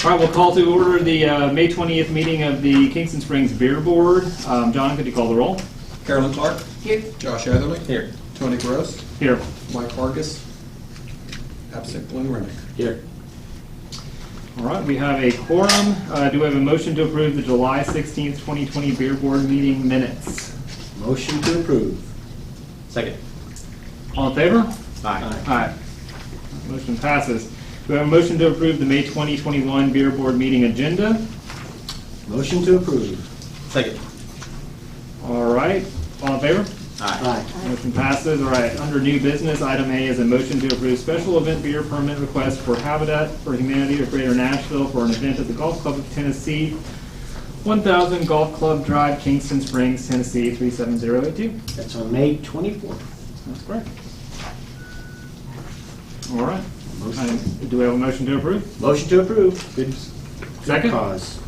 All right, we'll call to order the May 20th meeting of the Kingston Springs Beer Board. John, could you call the roll? Carolyn Clark. Here. Josh Etherly. Here. Tony Gross. Here. Mike Vargas. Absent Glenn Rennick. Here. All right, we have a quorum. Do we have a motion to approve the July 16th, 2020 Beer Board meeting minutes? Motion to approve. Second. All in favor? Aye. Aye. Motion passes. Do we have a motion to approve the May 2021 Beer Board meeting agenda? Motion to approve. Second. All right, all in favor? Aye. Motion passes. All right, under new business, item A is a motion to approve special event beer permit request for Habitat for Humanity of Greater Nashville for an event at the Golf Club of Tennessee, 1000 Golf Club Drive, Kingston Springs, Tennessee, 37082. That's on May 24th. That's correct. All right. Motion. Do we have a motion to approve? Motion to approve. Good. Second? Good cause.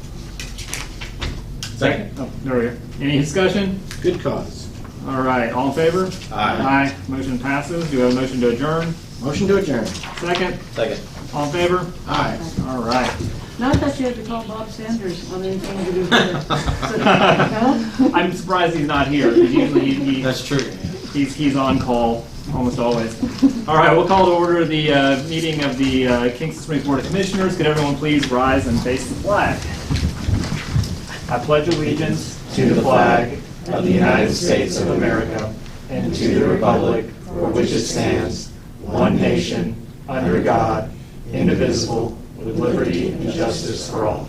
Second. Oh, there we go. Any discussion? Good cause. All right, all in favor? Aye. Aye. Motion passes. Do we have a motion to adjourn? Motion to adjourn. Second. Second. All in favor? Aye. All right. Now I thought you had to call Bob Sanders on anything to do with it. No? I'm surprised he's not here, because usually That's true. he's on call almost always. All right, we'll call to order the meeting of the Kingston Springs Board of Commissioners. Could everyone please rise and face the flag? I pledge allegiance to the flag of the United States of America and to the republic for which it stands, one nation, under God, indivisible, with liberty and justice for all.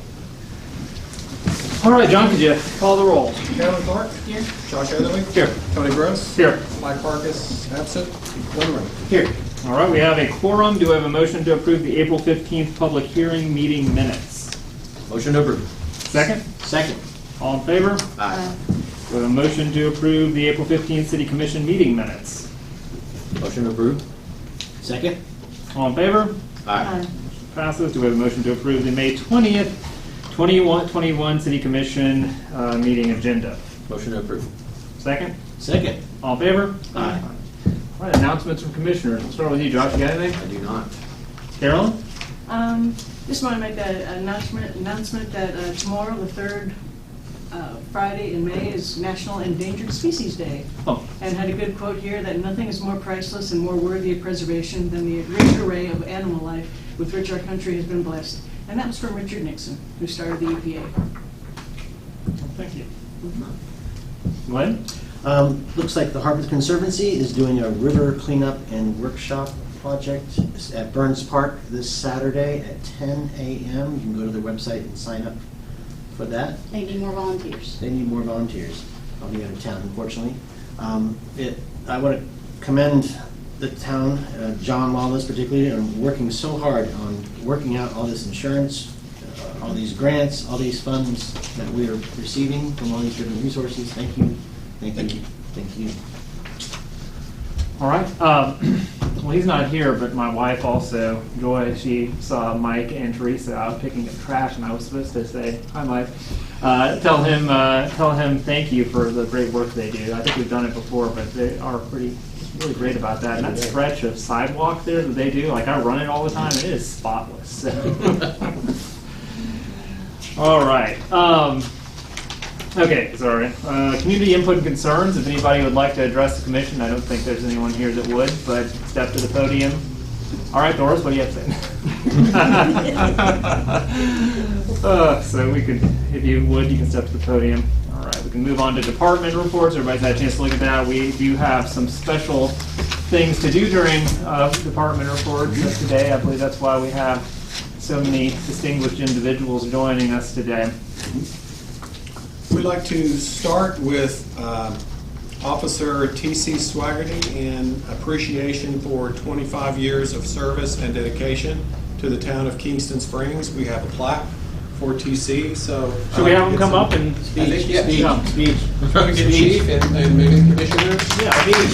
All right, John, could you call the roll? Carolyn Clark. Here. Josh Etherly. Here. Tony Gross. Here. Mike Vargas. Absent Glenn Rennick. Here. All right, we have a quorum. Do we have a motion to approve the April 15th public hearing meeting minutes? Motion to approve. Second. Second. All in favor? Aye. We have a motion to approve the April 15th City Commission meeting minutes. Motion to approve. Second. All in favor? Aye. Passes. Do we have a motion to approve the May 20th, 2021 City Commission meeting agenda? Motion to approve. Second. Second. All in favor? Aye. All right, announcements from commissioners. We'll start with you, Josh. You got anything? I do not. Carolyn? Just want to make an announcement that tomorrow, the third Friday in May, is National Endangered Species Day. Oh, And had a good quote here that nothing is more priceless and more worthy of preservation than the rich array of animal life with which our country has been blessed. And that was from Richard Nixon, who started the EPA. thank you. Glenn? Looks like the Harpeth Conservancy is doing a river cleanup and workshop project at Burns Park this Saturday at 10 a.m. You can go to their website and sign up for that. They need more volunteers. They need more volunteers. I'll be out of town, unfortunately. I want to commend the town, John Lawless particularly, on working so hard on working out all this insurance, all these grants, all these funds that we are receiving from all these different resources. Thank you. Thank you. Thank you. All right. Well, he's not here, but my wife also, Joy, she saw Mike and Teresa out picking up trash, and I was supposed to say, hi, Mike. Tell him thank you for the great work they do. I think we've done it before, but they are really great about that. And that stretch of sidewalk there that they do, like I run it all the time, it is spotless. All right. Okay, sorry. Community input and concerns. If anybody would like to address the commission, I don't think there's anyone here that would, but step to the podium. All right, Doris, what do you have to say? So we could, if you would, you can step to the podium. All right, we can move on to department reports. Everybody's had a chance to look at that. We do have some special things to do during department reports today. I believe that's why we have so many distinguished individuals joining us today. We'd like to start with Officer T.C. Swaggerty in appreciation for 25 years of service and dedication to the town of Kingston Springs. We have a plaque for T.C. So should we have him come up and speech? Speech. Try to get Chief and maybe commissioners. Yeah, speech.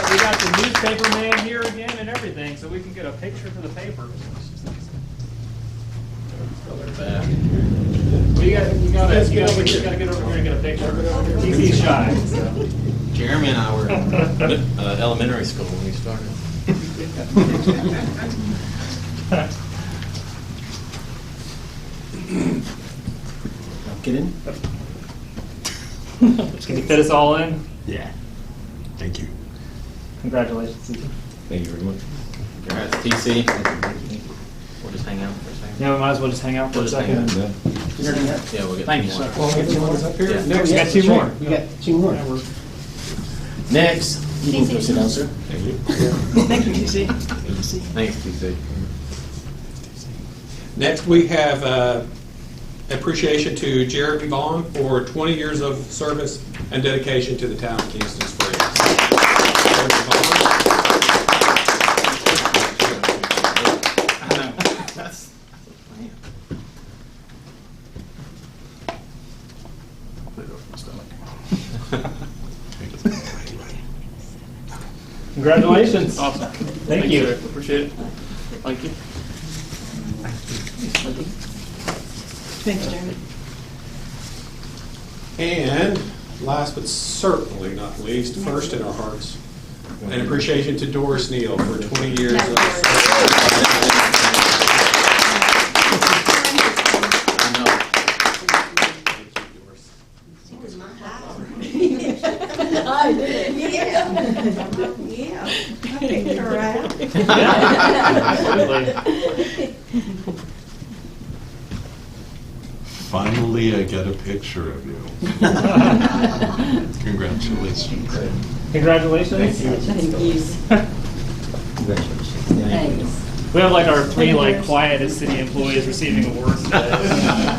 We got the newspaper man here again and everything, so we can get a picture for the paper. Well, you gotta get over here and get a picture. He's shy. So. Jeremy and I were in elementary school when we started. Get in? Can you fit us all in? Yeah. Thank you. Congratulations, Susan. Thank you very much. Congrats, TC. We'll just hang out for a second. Yeah, we might as well just hang out for We'll a just hang second. out. Yeah, we'll get Thank two you, more. sir. Well, get you one up here. Yeah. No, we got two more. We got 2 more. Next, you can go sit down, sir. Thank you. Thank you, TC. Good to see you. Thanks, TC. Next, we have appreciation to Jeremy Vaughan for 20 years of service and dedication to the town of Kingston Springs. Jeremy Vaughan. I know. That's the plan. Put it over my stomach. Congratulations. Awesome. Thank you. sir. Appreciate it. Thank you. Thanks, Jeremy. And last but certainly not least, first in our hearts, an appreciation to Doris Neal for 20 years of service. I know. I did, yeah. I picked her out. Absolutely. Finally, I get a picture of you. Congratulations. Congratulations. Thank you. Congratulations. Thanks. We have like our 3 like quietest city employees receiving awards today.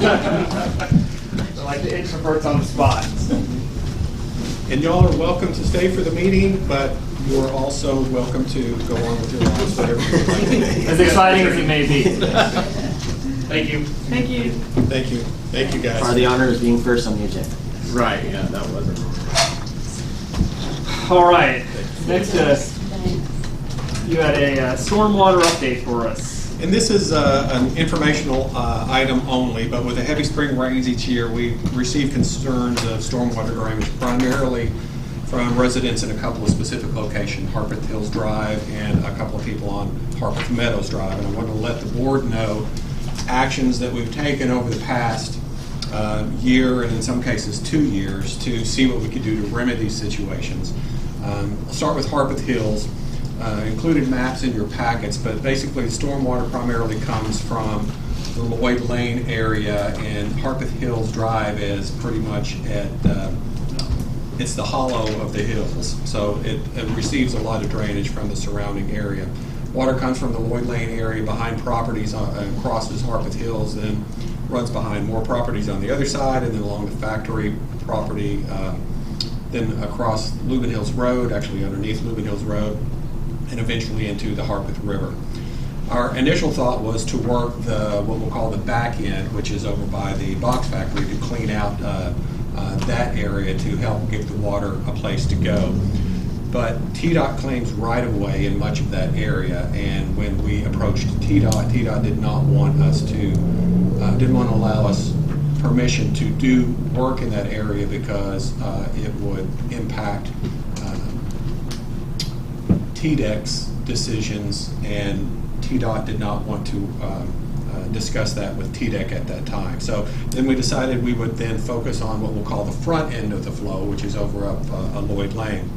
They're like the introverts on the spot. And y'all are welcome to stay for the meeting, but you are also welcome to go on with your lives, whatever you would like to do. As exciting as it may be. Thank you. Thank you. Thank you. Thank you, guys. Part of the honor is being first on the agenda. Right, yeah, that wasn't. All right. Next, you had a stormwater update for us. And this is an informational item only, but with the heavy spring rains each year, we receive concerns of stormwater drainage primarily from residents in a couple of specific locations, Harpeth Hills Drive and a couple of people on Harpeth Meadows Drive. And I want to let the board know actions that we've taken over the past year, and in some cases 2 years, to see what we could do to remedy these situations. I'll start with Harpeth Hills. Included maps in your packets, but basically the stormwater primarily comes from the Lloyd Lane area, and Harpeth Hills Drive is pretty much at, it's the hollow of the hills, so it receives a lot of drainage from the surrounding area. Water comes from the Lloyd Lane area behind properties, crosses Harpeth Hills, then runs behind more properties on the other side, and then along the factory property, then across Lubin Hills Road, actually underneath Lubin Hills Road, and eventually into the Harpeth River. Our initial thought was to work what we'll call the back end, which is over by the box factory, to clean out that area to help give the water a place to go. But TDOT claims right of way in much of that area, and when we approached TDOT did not want us to, didn't want to allow us permission to do work in that area because it would impact TDEC's decisions, and TDOT did not want to discuss that with TDEC at that time. So then we decided we would then focus on what we'll call the front end of the flow, which is over up Lloyd Lane.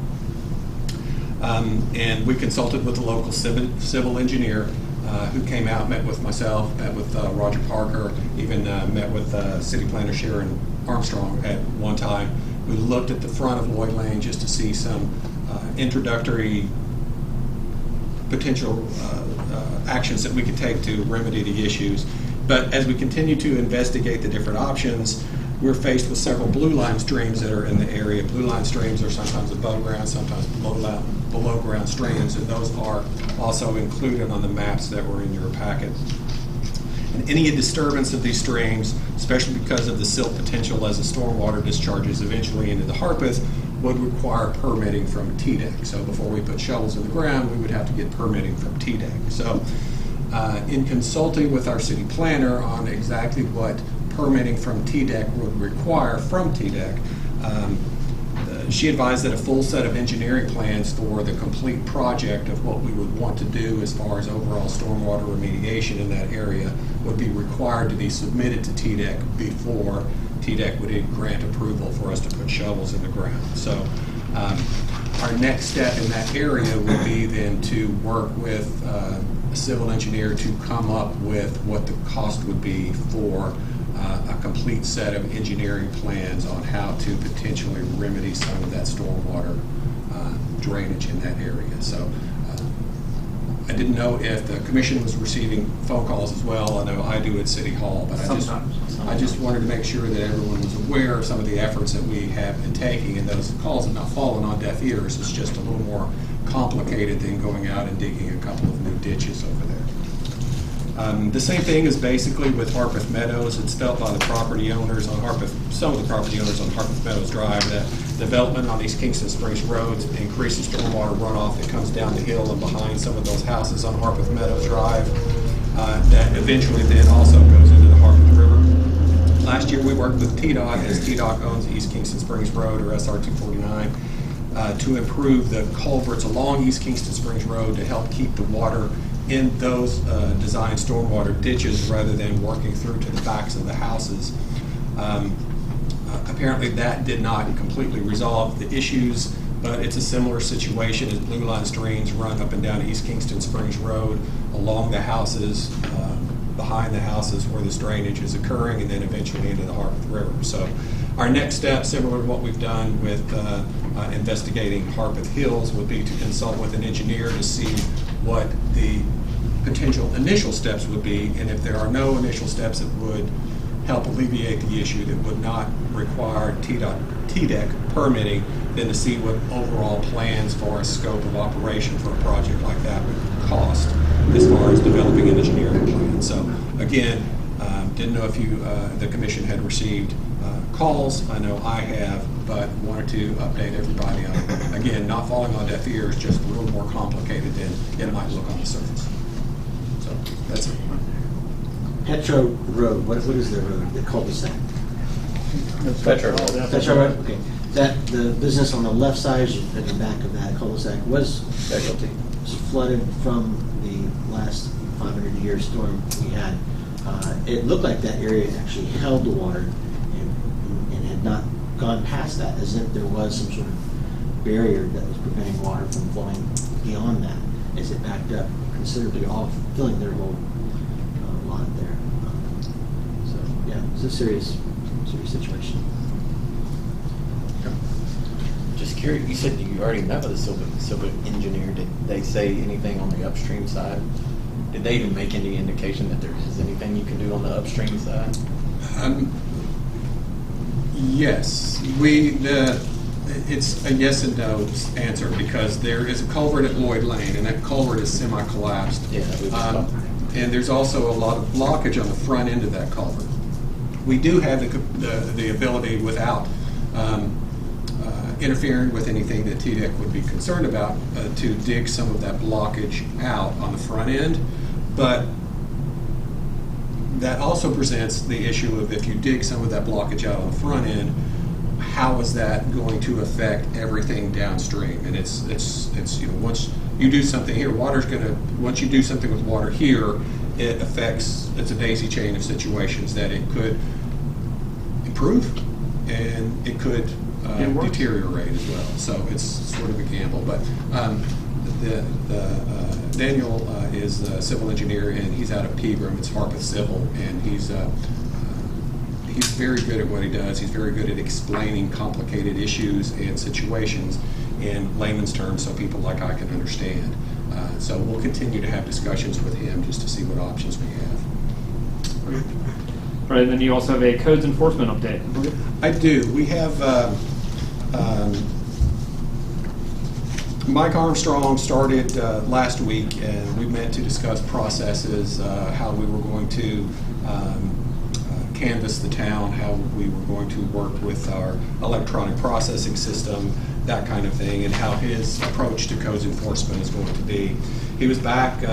And we consulted with the local civil engineer who came out, met with myself, met with Roger Parker, even met with city planner Sharon Armstrong at one time. We looked at the front of Lloyd Lane just to see some introductory potential actions that we could take to remedy the issues. But as we continue to investigate the different options, we're faced with several blue line streams that are in the area. Blue line streams are sometimes above ground, sometimes below ground streams, and those are also included on the maps that were in your packet. And any disturbance of these streams, especially because of the silt potential as the stormwater discharges eventually into the Harpeth, would require permitting from TDEC. So before we put shovels in the ground, we would have to get permitting from TDEC. So in consulting with our city planner on exactly what permitting from TDEC would require from TDEC, She advised that a full set of engineering plans for the complete project of what we would want to do as far as overall stormwater remediation in that area would be required to be submitted to TDEC before TDEC would grant approval for us to put shovels in the ground. So our next step in that area would be then to work with a civil engineer to come up with what the cost would be for a complete set of engineering plans on how to potentially remedy some of that stormwater drainage in that area. So I didn't know if the commission was receiving phone calls as well. I know I do at City Hall, but I just wanted to make sure that everyone was aware of some of the efforts that we have been taking, and those calls have not fallen on deaf ears. It's just a little more complicated than going out and digging a couple of new ditches over there. The same thing is basically with Harpeth Meadows. It's felt by the property owners on some of the property owners on Harpeth Meadows Drive that development on these Kingston Springs roads increases stormwater runoff that comes down the hill and behind some of those houses on Harpeth Meadows Drive that eventually then also goes into the Harpeth River. Last year we worked with TDOT, as TDOT owns East Kingston Springs Road, or SR 249, to improve the culverts along East Kingston Springs Road to help keep the water in those designed stormwater ditches rather than working through to the backs of the houses. Apparently that did not completely resolve the issues, but it's a similar situation as blue line streams run up and down East Kingston Springs Road along the houses, behind the houses where this drainage is occurring, and then eventually into the Harpeth River. So our next step, similar to what we've done with investigating Harpeth Hills, would be to consult with an engineer to see what the potential initial steps would be, and if there are no initial steps that would help alleviate the issue that would not require TDEC permitting, then to see what overall plans for a scope of operation for a project like that would cost as far as developing an engineering plan. So again, didn't know if the commission had received calls. I know I have, but wanted to update everybody on, again, not falling on deaf ears, just a little more complicated than it might look on the surface. So that's it. Petro Road, what is the road, the cul-de-sac? Petro. Petro Road, okay. That, the business on the left side, at the back of that cul-de-sac, was flooded from the last 500-year storm we had. It looked like that area actually held the water and had not gone past that, as if there was some sort of barrier that was preventing water from flowing beyond that, as it backed up considerably off, filling their whole lot there. So yeah, it's a serious situation. Just curious, you said you already met with a civil engineer. Did they say anything on the upstream side? Did they even make any indication that there is anything you can do on the upstream side? Yes, it's a yes and no answer, because there is a culvert at Lloyd Lane, and that culvert is semi-collapsed. Yeah, and there's also a lot of blockage on the front end of that culvert. We do have the ability, without interfering with anything that TDEC would be concerned about, to dig some of that blockage out on the front end, but that also presents the issue of, if you dig some of that blockage out on the front end, how is that going to affect everything downstream? And it's once you do something here, once you do something with water here, it affects, it's a daisy chain of situations that it could improve and it could deteriorate as well. So it's sort of a gamble. But Daniel is a civil engineer, and he's out of Pegram. It's Harpeth Civil, and he's very good at what he does. He's very good at explaining complicated issues and situations in layman's terms so people like I can understand. So we'll continue to have discussions with him just to see what options we have. Right, and then you also have a codes enforcement update. I do. We have Mike Armstrong started last week, and we met to discuss processes, how we were going to canvass the town, how we were going to work with our electronic processing system, that kind of thing, and how his approach to codes enforcement is going to be. He was back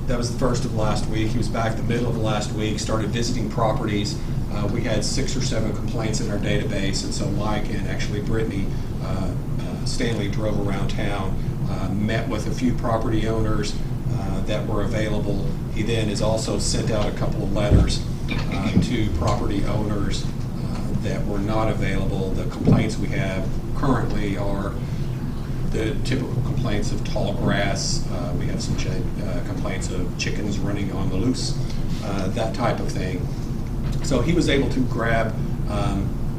That was the first of last week. He was back the middle of last week, started visiting properties. We had 6 or 7 complaints in our database, and so Mike and actually Brittany Stanley drove around town, met with a few property owners that were available. He then has also sent out a couple of letters to property owners that were not available. The complaints we have currently are the typical complaints of tall grass. We have some complaints of chickens running on the loose, that type of thing. So he was able to grab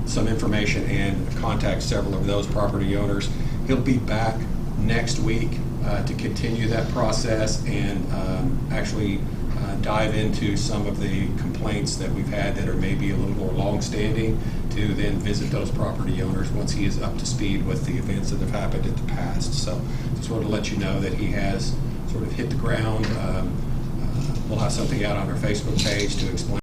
some information and contact several of those property owners. He'll be back next week to continue that process and actually dive into some of the complaints that we've had that are maybe a little more long-standing, to then visit those property owners once he is up to speed with the events that have happened in the past. So just wanted to let you know that he has sort of hit the ground. We'll have something out on our Facebook page to explain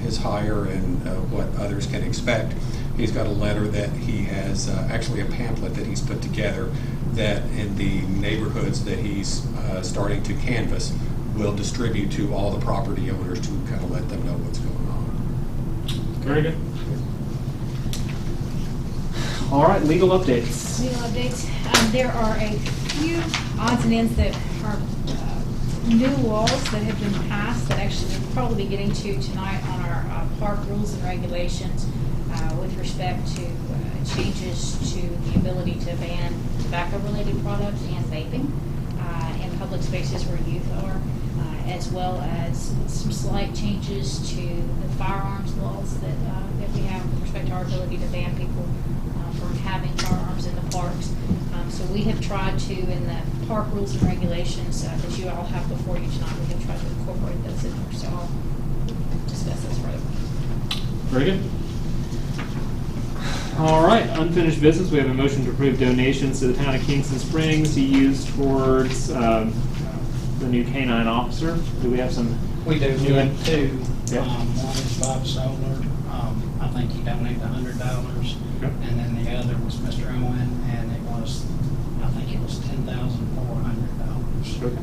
his hire and what others can expect. He's got a letter that he has, actually a pamphlet that he's put together that in the neighborhoods that he's starting to canvass will distribute to all the property owners to kind of let them know what's going on. Very good. All right, legal updates. Legal updates. There are a few odds and ends that are new laws that have been passed that actually we'll probably be getting to tonight on our park rules and regulations with respect to changes to the ability to ban tobacco-related products and vaping in public spaces where youth are, as well as some slight changes to the firearms laws that we have with respect to our ability to ban people from having firearms in the parks. So we have tried to, in the park rules and regulations that you all have before you tonight, we have tried to incorporate those in there. So I'll discuss those further. Very good. All right, unfinished business. We have a motion to approve donations to the town of Kingston Springs to use towards the new canine officer. Do we have some? We do. We have 2. Yeah. One is Bob Solar. I think he donated $100. Okay. And then the other was Mr. Owen, and it was, I think it was $10,400. Okay.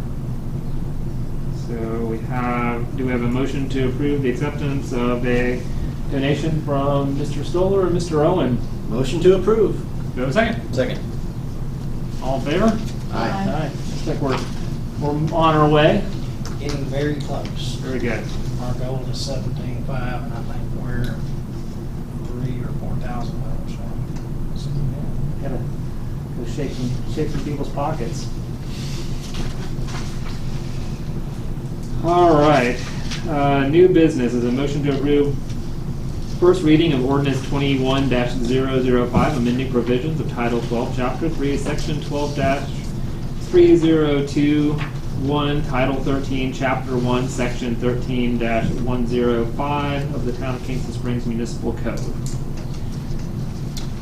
So do we have a motion to approve the acceptance of a donation from Mr. Stoller and Mr. Owen? Motion to approve. Do we have a second? Second. All in favor? Aye. Looks like we're on our way. Getting very close. Very good. Our goal is 17.5, and I think we're 3,000 or 4,000 miles from. So, Gotta go shake some people's pockets. All right. New business is a motion to approve first reading of ordinance 21-005, amending provisions of Title 12, Chapter 3, Section 12-3021, Title 13, Chapter 1, Section 13-105 of the Town of Kingston Springs Municipal Code.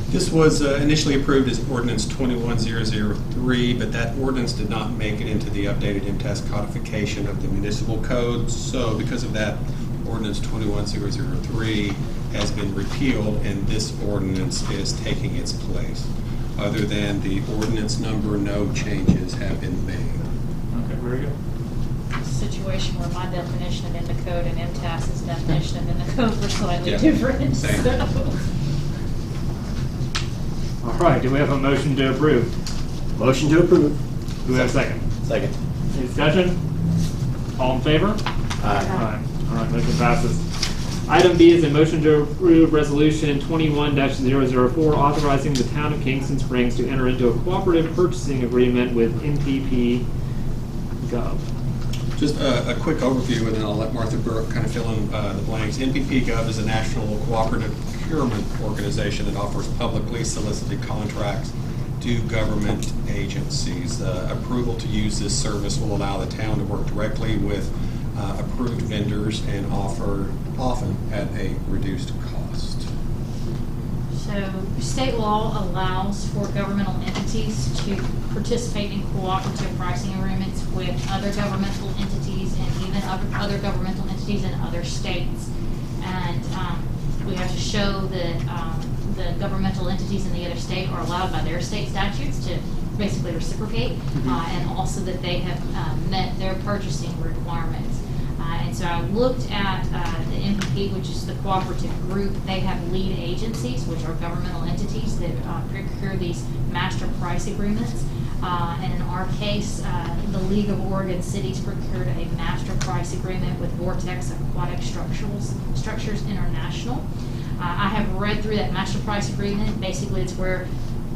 This was initially approved as ordinance 21003, but that ordinance did not make it into the updated MTS codification of the municipal code. So because of that, ordinance 21003 has been repealed, and this ordinance is taking its place. Other than the ordinance number, no changes have been made. Okay, very good. Situation where my definition of in the code and MTS's definition of in the code were slightly different. Same. So. All right, do we have a motion to approve? Motion to approve. Do we have a second? Second. Any discussion? All in favor? Aye. All right, motion passes. Item B is a motion to approve Resolution 21-004, authorizing the Town of Kingston Springs to enter into a cooperative purchasing agreement with NPP Gov. Just a quick overview, and then I'll let Martha Burke kind of fill in the blanks. NPP Gov is a national cooperative procurement organization that offers publicly solicited contracts to government agencies. Approval to use this service will allow the town to work directly with approved vendors and often at a reduced cost. So state law allows for governmental entities to participate in cooperative pricing agreements with other governmental entities and even other governmental entities in other states. And we have to show that the governmental entities in the other state are allowed by their state statutes to basically reciprocate, and also that they have met their purchasing requirements. And so I looked at the MPP, which is the cooperative group. They have lead agencies, which are governmental entities that procure these master price agreements. And in our case, the League of Oregon Cities procured a master price agreement with Vortex Aquatic Structures International. I have read through that master price agreement. Basically, it's where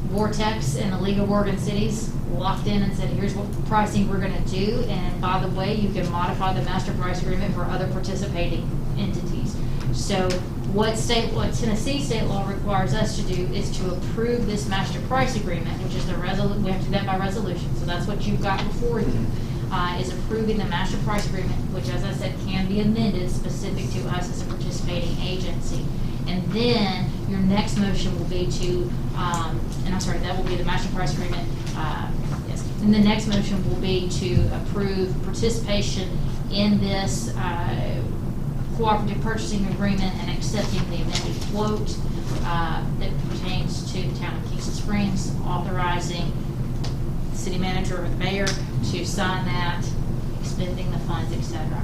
Vortex and the League of Oregon Cities locked in and said, here's what pricing we're going to do, and by the way, you can modify the master price agreement for other participating entities. So what Tennessee state law requires us to do is to approve this master price agreement, which is we have to do that by resolution, so that's what you've got before you, is approving the master price agreement, which, as I said, can be amended specific to us as a participating agency. And then your next motion will be to, that will be the master price agreement, yes. And the next motion will be to approve participation in this cooperative purchasing agreement and accepting the amended quote that pertains to the town of Kingston Springs, authorizing the city manager or the mayor to sign that, expending the funds, etc.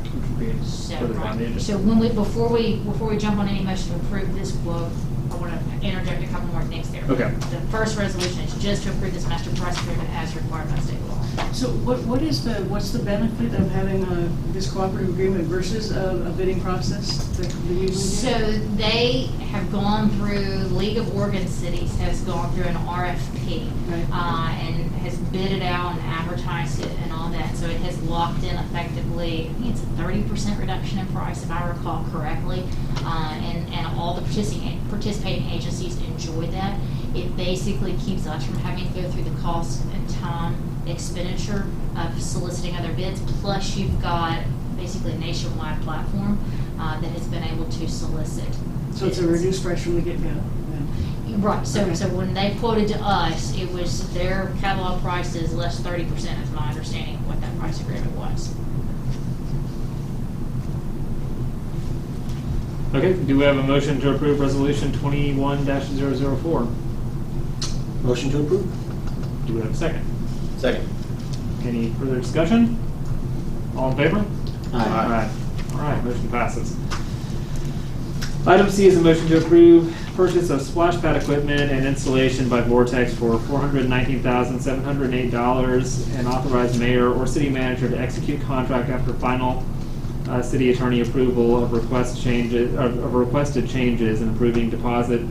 So before we jump on any motion to approve this quote, I want to interject a couple more things there. Okay. The first resolution is just to approve this master price agreement as required by state law. So what's the benefit of having this cooperative agreement versus a bidding process that we usually do? So they have gone through, League of Oregon Cities has gone through an RFP, Right. and has bid it out and advertised it and all that. So it has locked in effectively, I think it's a 30% reduction in price, if I recall correctly. And all the participating agencies enjoy that. It basically keeps us from having to go through the cost and time expenditure of soliciting other bids. Plus, you've got basically a nationwide platform that has been able to solicit. So it's a reduced price from the get-go. Right. So when they quoted to us, it was their catalog price is less 30%. Is my understanding of what that price agreement was. Okay, do we have a motion to approve resolution 21-004? Motion to approve. Do we have a second? Second. Any further discussion? All in favor? Aye. All right, motion passes. Item C is a motion to approve purchase of splash pad equipment and installation by Vortex for $419,708 and authorize mayor or city manager to execute contract after final city attorney approval of requested changes and approving deposit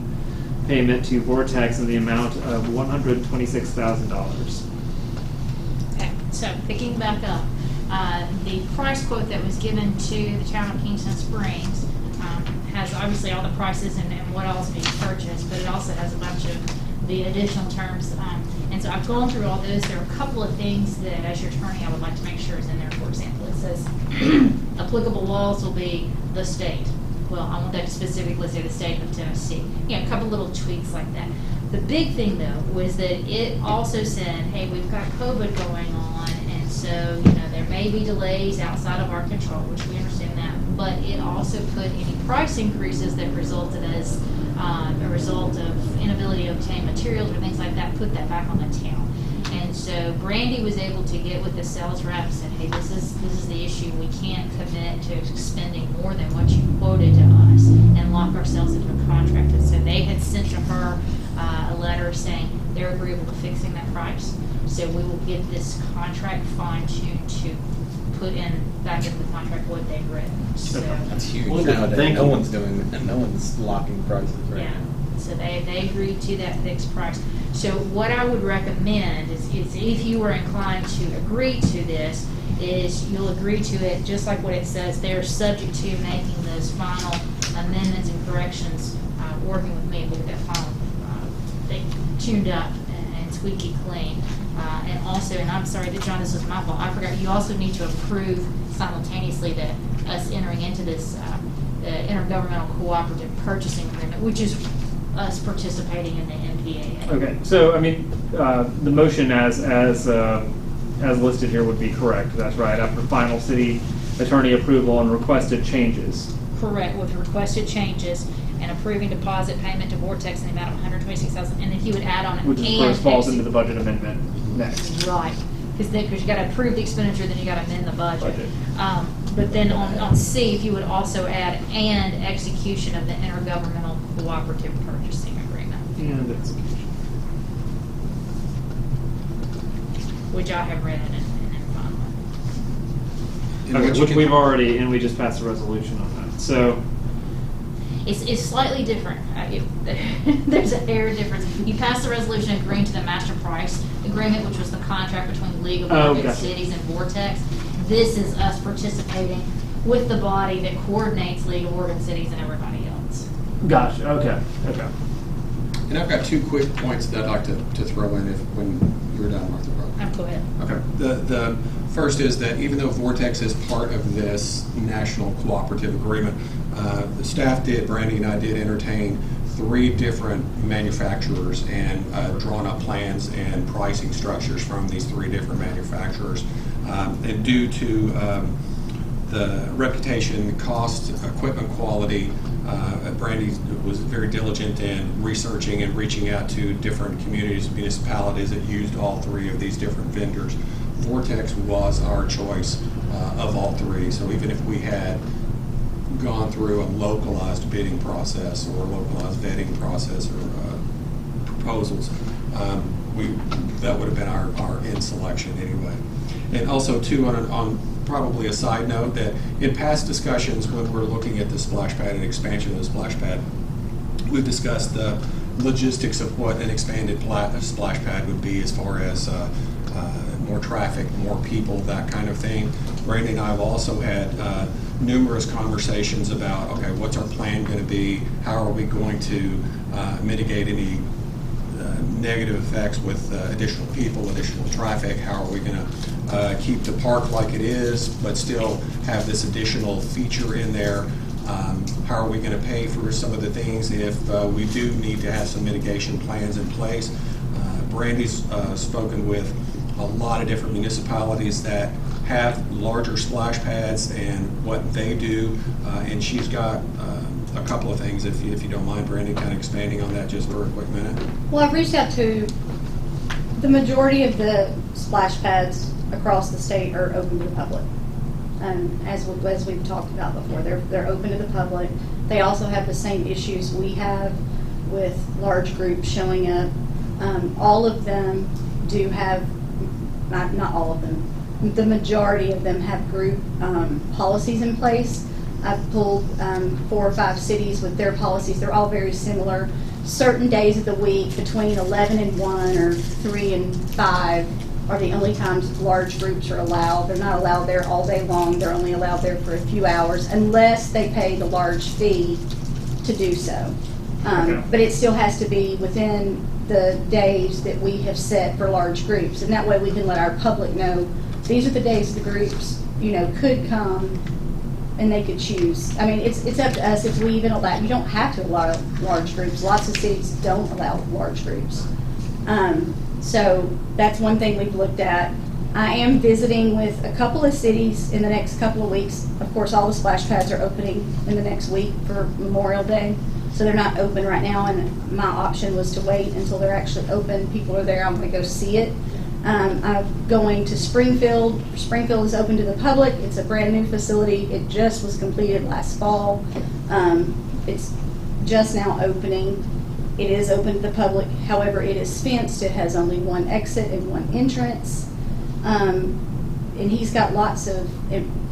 payment to Vortex in the amount of $126,000. Okay, so picking back up, the price quote that was given to the town of Kingston Springs has obviously all the prices and what else being purchased, but it also has a bunch of the additional terms. And so I've gone through all those. There are a couple of things that, as your attorney, I would like to make sure is in there. For example, it says applicable laws will be the state. Well, I want that to specifically say the state of Tennessee. A couple little tweaks like that. The big thing, though, was that it also said, hey, we've got COVID going on, and so, there may be delays outside of our control, which we understand that, but it also put any price increases that resulted as a result of inability to obtain materials or things like that, put that back on the town. And so Brandy was able to get with the sales rep and said, hey, this is the issue. We can't commit to spending more than what you quoted to us and lock ourselves into a contract. And so they had sent to her a letter saying they're agreeable to fixing that price. So we will get this contract fine-tuned to put back into the contract what they've written. So That's huge Wonderful. nowadays. Thank No you. one's doing that. No one's locking prices right yeah. now. So they agreed to that fixed price. So what I would recommend is if you were inclined to agree to this, is you'll agree to it just like what it says. They're subject to making those final amendments and corrections, working with me. We'll get final thing tuned up and squeaky clean. And also, and I'm sorry that John, this was my fault. I forgot. You also need to approve simultaneously that us entering into this intergovernmental cooperative purchasing agreement, which is us participating in the MPAA. Okay, so the motion as listed here would be correct. That's right. After final city attorney approval and requested changes. Correct, with requested changes and approving deposit payment to Vortex in the amount of $126,000, and if you would add on it, Which of course falls into the budget amendment. next. Right, because you got to approve the expenditure, then you got to amend the budget. Budget. But then on C, if you would also add and execution of the intergovernmental cooperative purchasing agreement, And execution. which I have read and fine with. And what Okay, you which can- we've already, and we just passed a resolution on that. So, It's slightly different. There's an area difference. You passed the resolution agreeing to the master price agreement, which was the contract between League of Oh, Oregon gotcha. Cities and Vortex. This is us participating with the body that coordinates League of Oregon Cities and everybody else. gotcha, okay. And I've got 2 quick points that I'd like to throw in when you're done, Martha. Go ahead. Okay. The first is that even though Vortex is part of this national cooperative agreement, the staff Brandy and I did entertain 3 different manufacturers and drawn up plans and pricing structures from these 3 different manufacturers. And due to the reputation, cost, equipment quality, Brandy was very diligent in researching and reaching out to different communities and municipalities that used all 3 of these different vendors. Vortex was our choice of all 3. So even if we had gone through a localized bidding process or a localized vetting process or proposals, that would have been our end selection anyway. And also, too, on probably a side note, that in past discussions when we're looking at the splash pad and expansion of the splash pad, we've discussed the logistics of what an expanded splash pad would be as far as more traffic, more people, that kind of thing. Brandy and I have also had numerous conversations about, okay, what's our plan going to be? How are we going to mitigate any negative effects with additional people, additional traffic? How are we going to keep the park like it is, but still have this additional feature in there? How are we going to pay for some of the things if we do need to have some mitigation plans in place? Brandy's spoken with a lot of different municipalities that have larger splash pads and what they do, and she's got a couple of things, if you don't mind, Brandy, kind of expanding on that just for a quick minute. Well, I've reached out to the majority of the splash pads across the state are open to the public. As we've talked about before, they're open to the public. They also have the same issues we have with large groups showing up. All of them do have, not all of them, the majority of them have group policies in place. I've pulled 4 or 5 cities with their policies. They're all very similar. Certain days of the week between 11 and 1 or 3 and 5 are the only times large groups are allowed. They're not allowed there all day long. They're only allowed there for a few hours unless they pay the large fee to do so. Okay. But it still has to be within the days that we have set for large groups. And that way we can let our public know these are the days the groups, could come and they could choose. I mean, it's up to us if we even allow. You don't have to allow large groups. Lots of cities don't allow large groups. So that's one thing we've looked at. I am visiting with a couple of cities in the next couple of weeks. Of course, all the splash pads are opening in the next week for Memorial Day. So they're not open right now, and my option was to wait until they're actually open. People are there. I'm going to go see it. I'm going to Springfield. Springfield is open to the public. It's a brand new facility. It just was completed last fall. It's just now opening. It is open to the public. However, it is fenced. It has only one exit and one entrance. And he's got lots of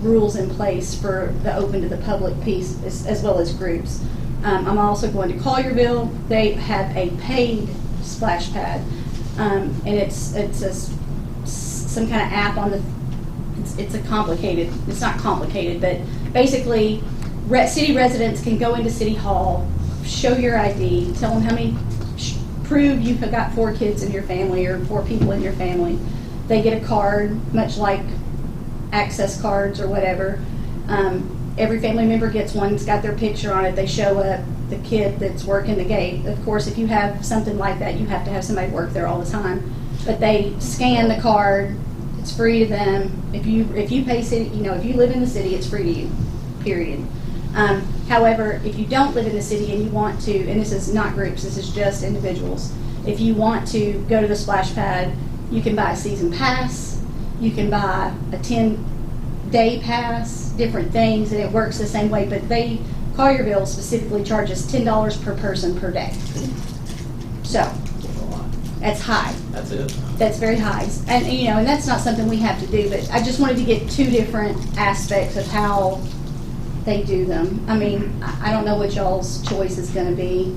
rules in place for the open to the public piece as well as groups. I'm also going to Collierville. They have a paid splash pad. And it's some kind of app on the, it's not complicated, but basically city residents can go into City Hall, show your ID, tell them how many, prove you've got 4 kids in your family or 4 people in your family. They get a card, much like access cards or whatever. Every family member gets one. It's got their picture on it. They show up, the kid that's working the gate. Of course, if you have something like that, you have to have somebody work there all the time. But they scan the card. It's free to them. If you pay city, if you live in the city, it's free to you, period. However, if you don't live in the city and you want to, and this is not groups, this is just individuals, if you want to go to the splash pad You can buy a season pass. You can buy a 10-day pass, different things, and it works the same way. But Collierville specifically charges $10 per person per day. So that's high. That's it. That's very high. And, and that's not something we have to do, but I just wanted to get two different aspects of how they do them. I mean, I don't know what y'all's choice is going to be.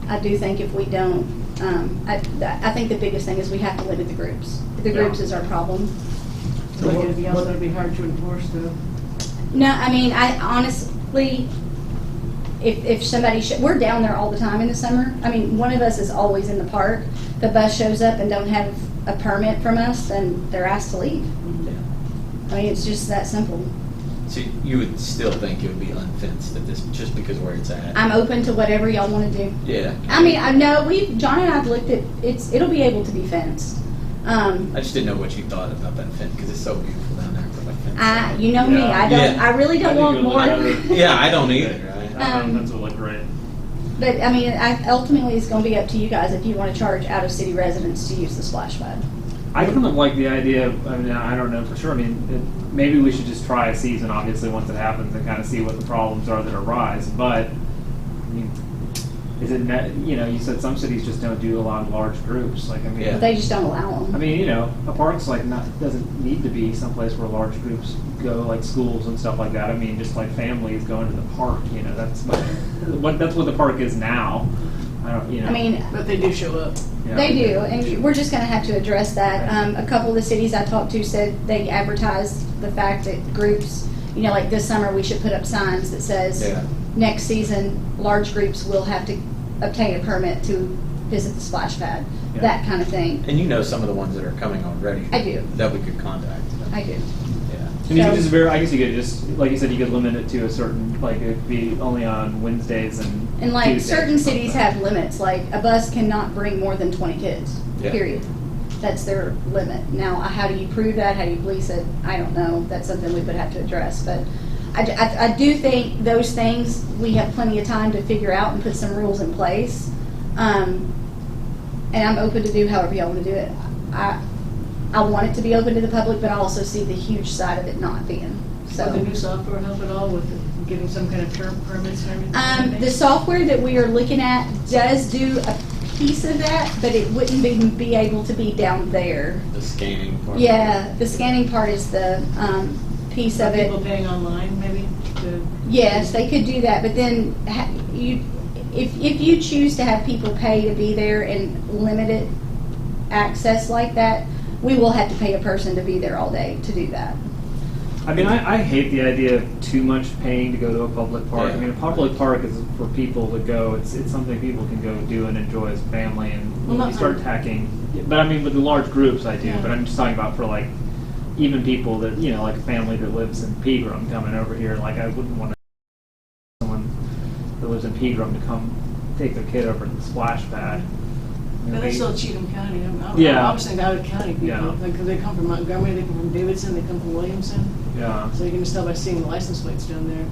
I do think if we don't, I think the biggest thing is we have to limit the groups. The groups is our problem. So anything else that'd be hard to enforce, though. No, I mean, I honestly, if somebody, we're down there all the time in the summer. I mean, one of us is always in the park. The bus shows up and don't have a permit from us, then they're asked to leave. Yeah. I mean, it's just that simple. So you would still think it would be unfenced at this, just because where it's at? I'm open to whatever y'all want to do. Yeah. I mean, I know John and I've looked at it'll be able to be fenced. I just didn't know what you thought about that fence, because it's so beautiful down there for like fence. You know me, I really don't want more. Yeah, I don't either, right? That's what look great. But I mean, ultimately, it's going to be up to you guys if you want to charge out-of-city residents to use the splash pad. I kind of like the idea of, I mean, I don't know for sure. I mean, maybe we should just try a season, obviously, once it happens and kind of see what the problems are that arise. But, I mean, is it, you said some cities just don't do a lot of large groups. Like, I mean, Yeah. They just don't allow them. I mean, a park's like doesn't need to be someplace where large groups go, like schools and stuff like that. I mean, just like families going to the park, that's that's what the park is now. I mean, But they do show up. They do, and we're just going to have to address that. A couple of the cities I talked to said they advertised the fact that groups, like this summer we should put up signs that says next season large groups will have to obtain a permit to visit the splash pad, that kind of thing. And some of the ones that are coming already. I do. That we could contact. I do. Yeah. And you could just I guess you could just, like you said, you could limit it to a certain, like it could be only on Wednesdays and like Tuesdays certain or cities something. have limits, like a bus cannot bring more than 20 kids, period. That's their limit. Now, how do you prove that? How do you police it? I don't know. That's something we would have to address. But I do think those things we have plenty of time to figure out and put some rules in place. And I'm open to do however y'all want to do it. I want it to be open to the public, but I also see the huge side of it not being. So the new software help at all with getting some kind of permits and everything? The software that we are looking at does do a piece of that, but it wouldn't be able to be down there. The scanning part. Yeah, the scanning part is the piece of it. People paying online, maybe? Yes, they could do that, but then if you choose to have people pay to be there and limited access like that, we will have to pay a person to be there all day to do that. I mean, I hate the idea of too much paying to go to a public park. Yeah. I mean, a public park is for people to go. It's something people can go do and enjoy as a family. And when you start tacking, but I mean, with the large groups, I do. Yeah. But I'm just talking about for like even people that like a family that lives in Pegram coming over here. Like I wouldn't want someone that lives in Pegram to come take their kid over to the splash pad. But that's still Cheatham County. Yeah. I was thinking out of county people. Yeah. Because they come from Montgomery, they come from Davidson, they come from Williamson. Yeah. So you can just tell by seeing the license plates down there.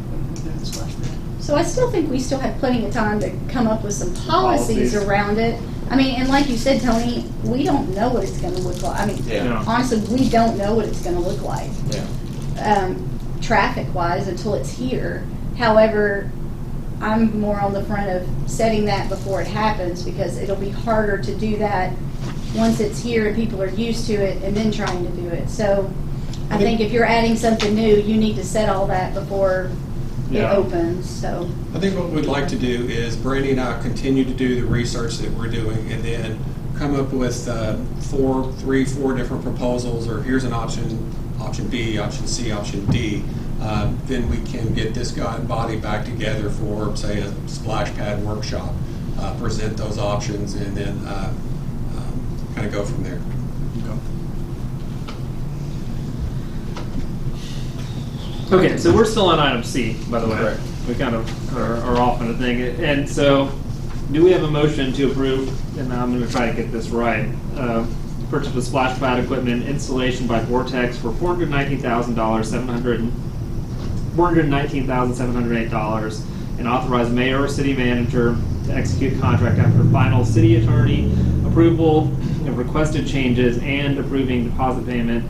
They're at the splash pad. So I still think we still have plenty of time to come up with some policies around it. I mean, and like you said, Tony, we don't know what it's going to look like. I mean, honestly, we don't know what it's going to look like. Yeah. Traffic-wise until it's here. However, I'm more on the front of setting that before it happens because it'll be harder to do that once it's here and people are used to it and then trying to do it. So I think if you're adding something new, you need to set all that before it opens. So I think what we'd like to do is Brandy and I continue to do the research that we're doing and then come up with 4 different proposals, or here's an option B, option C, option D. Then we can get this body back together for, say, a splash pad workshop, present those options, and then kind of go from there. Okay, so we're still on item C, by the way. Correct. We kind of are off on the thing. And so, do we have a motion to approve, and I'm going to try to get this right, purchase of splash pad equipment and installation by Vortex for $419,708, and authorize mayor or city manager to execute contract after final city attorney approval of of requested changes and approving deposit payment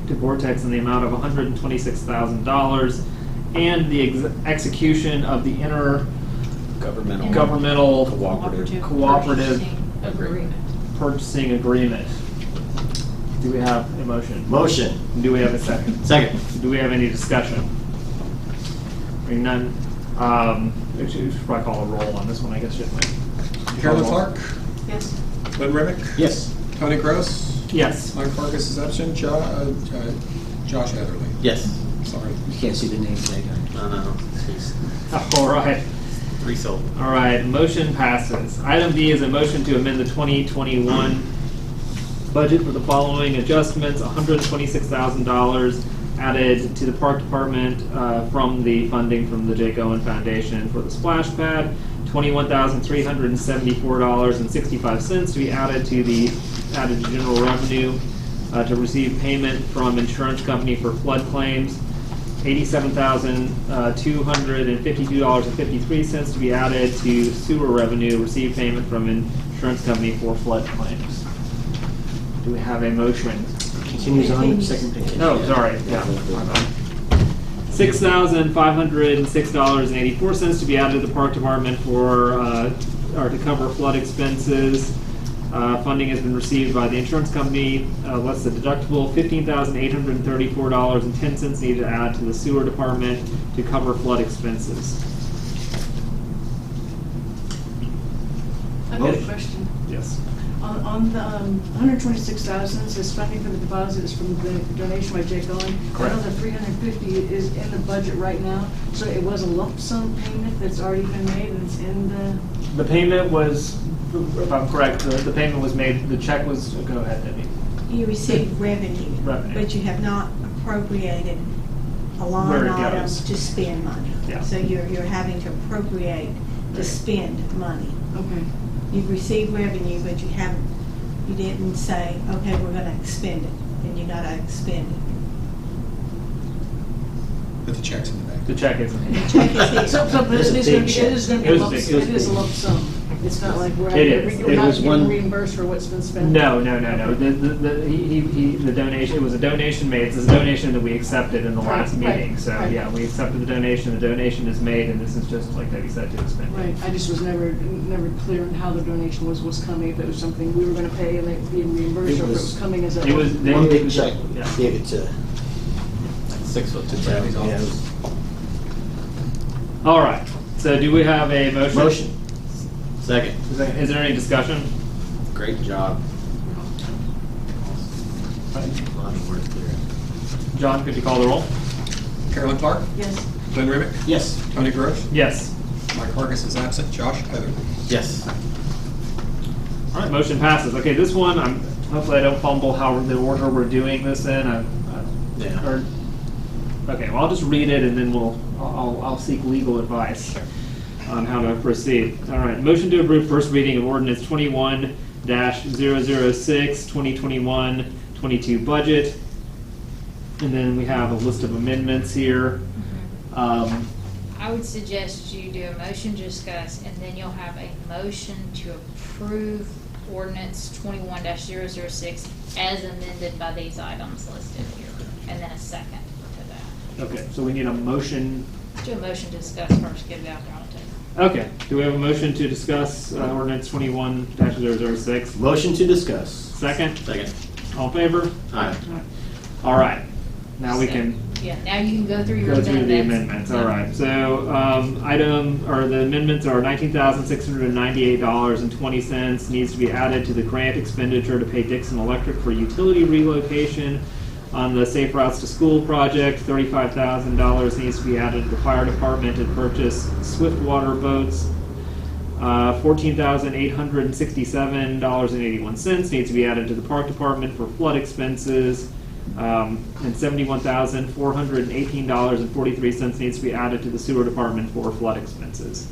to Vortex in the amount of $126,000 and the execution of the intergovernmental cooperative purchasing agreement. Do we have a motion? Motion. Do we have a second? Second. Do we have any discussion? Hearing none. We should probably call a roll on this one, I guess, shouldn't we? Carolyn Clark, Yes. Glenn Remick, Yes. Tony Gross, Yes. Mike Farkas is absent, Josh Heatherly. Yes. Sorry. You can't see the name tag. I know. All right. Three sold. All right, motion passes. Item B is a motion to amend the 2021 budget for the following adjustments: $126,000 added to the park department from the funding from the Jake Owen Foundation for the splash pad, $21,374.65 to be added to general revenue to receive payment from insurance company for flood claims, $87,252.53 to be added to sewer revenue, receive payment from insurance company for flood claims. Do we have a motion? Continues on, second page. Oh, sorry, yeah. $6,506.84 to be added to the park department or to cover flood expenses. Funding has been received by the insurance company, less the deductible. $15,834.10 needed to add to the sewer department to cover flood expenses. I've got a question. Yes. On the 126,000, says funding for the deposit is from the donation by Jake Owen. Correct. I know the 350 is in the budget right now, so it was a lump sum payment that's already been made and it's in the... The payment was, if I'm correct, the payment was made, the check was, go ahead, Debbie. You receive revenue, Revenue. but you have not appropriated a Where line it item goes. to spend money. Yeah. So you're having to appropriate to spend money. Okay. You've received revenue, but you didn't say, okay, we're gonna expend it, and you gotta expend it. But the check's in the bank. The check is. The check is here. So but it is going to be, it is going to be It a was lump big. sum. It is a lump sum. It's not like we're It is. we're It not was getting one- reimbursed for what's been spent. No. The donation, it was a donation made, it's a donation that we accepted in the last Right, meeting. So, right. yeah, we accepted the donation is made, and this is just, like Debbie said, to expend. Right, I just was never clear on how the donation was coming, if it was something we were going to pay and they were being reimbursed, or if it was coming as a... It was. One big check, Yeah. gave it to. 6 foot to Yeah, Tammy's it office. was- All right, so do we have a motion? Motion. Second. Is there any discussion? Great job. A lot of work there. John, could you call the roll? Carolyn Clark, Yes. Glenn Remick, Yes. Tony Gross, Yes. Mike Farkas is absent, Josh Heatherly. Yes. All right, motion passes. Okay, this one, hopefully I don't fumble how the order we're doing this in. Yeah. Okay, well, I'll just read it and then I'll seek legal advice on how to proceed. All right, motion to approve first reading of ordinance 21-006, 2021-22 budget. And then we have a list of amendments here. I would suggest you do a motion to discuss, and then you'll have a motion to approve ordinance 21-006 as amended by these items listed here, and then a second to that. Okay, so we need a motion. Do a motion to discuss first, get it out there on the table. Okay, do we have a motion to discuss ordinance 21-006? Motion to discuss. Second? Second. All in favor? Aye. All right, now we So, can Yeah, now you can go through your go amendments. through the amendments. All right, so the amendments are $19,698.20 needs to be added to the grant expenditure to pay Dixon Electric for utility relocation on the Safe Routes to School project. $35,000 needs to be added to the fire department to purchase swift water boats. $14,867.81 needs to be added to the park department for flood expenses. And $71,418.43 needs to be added to the sewer department for flood expenses.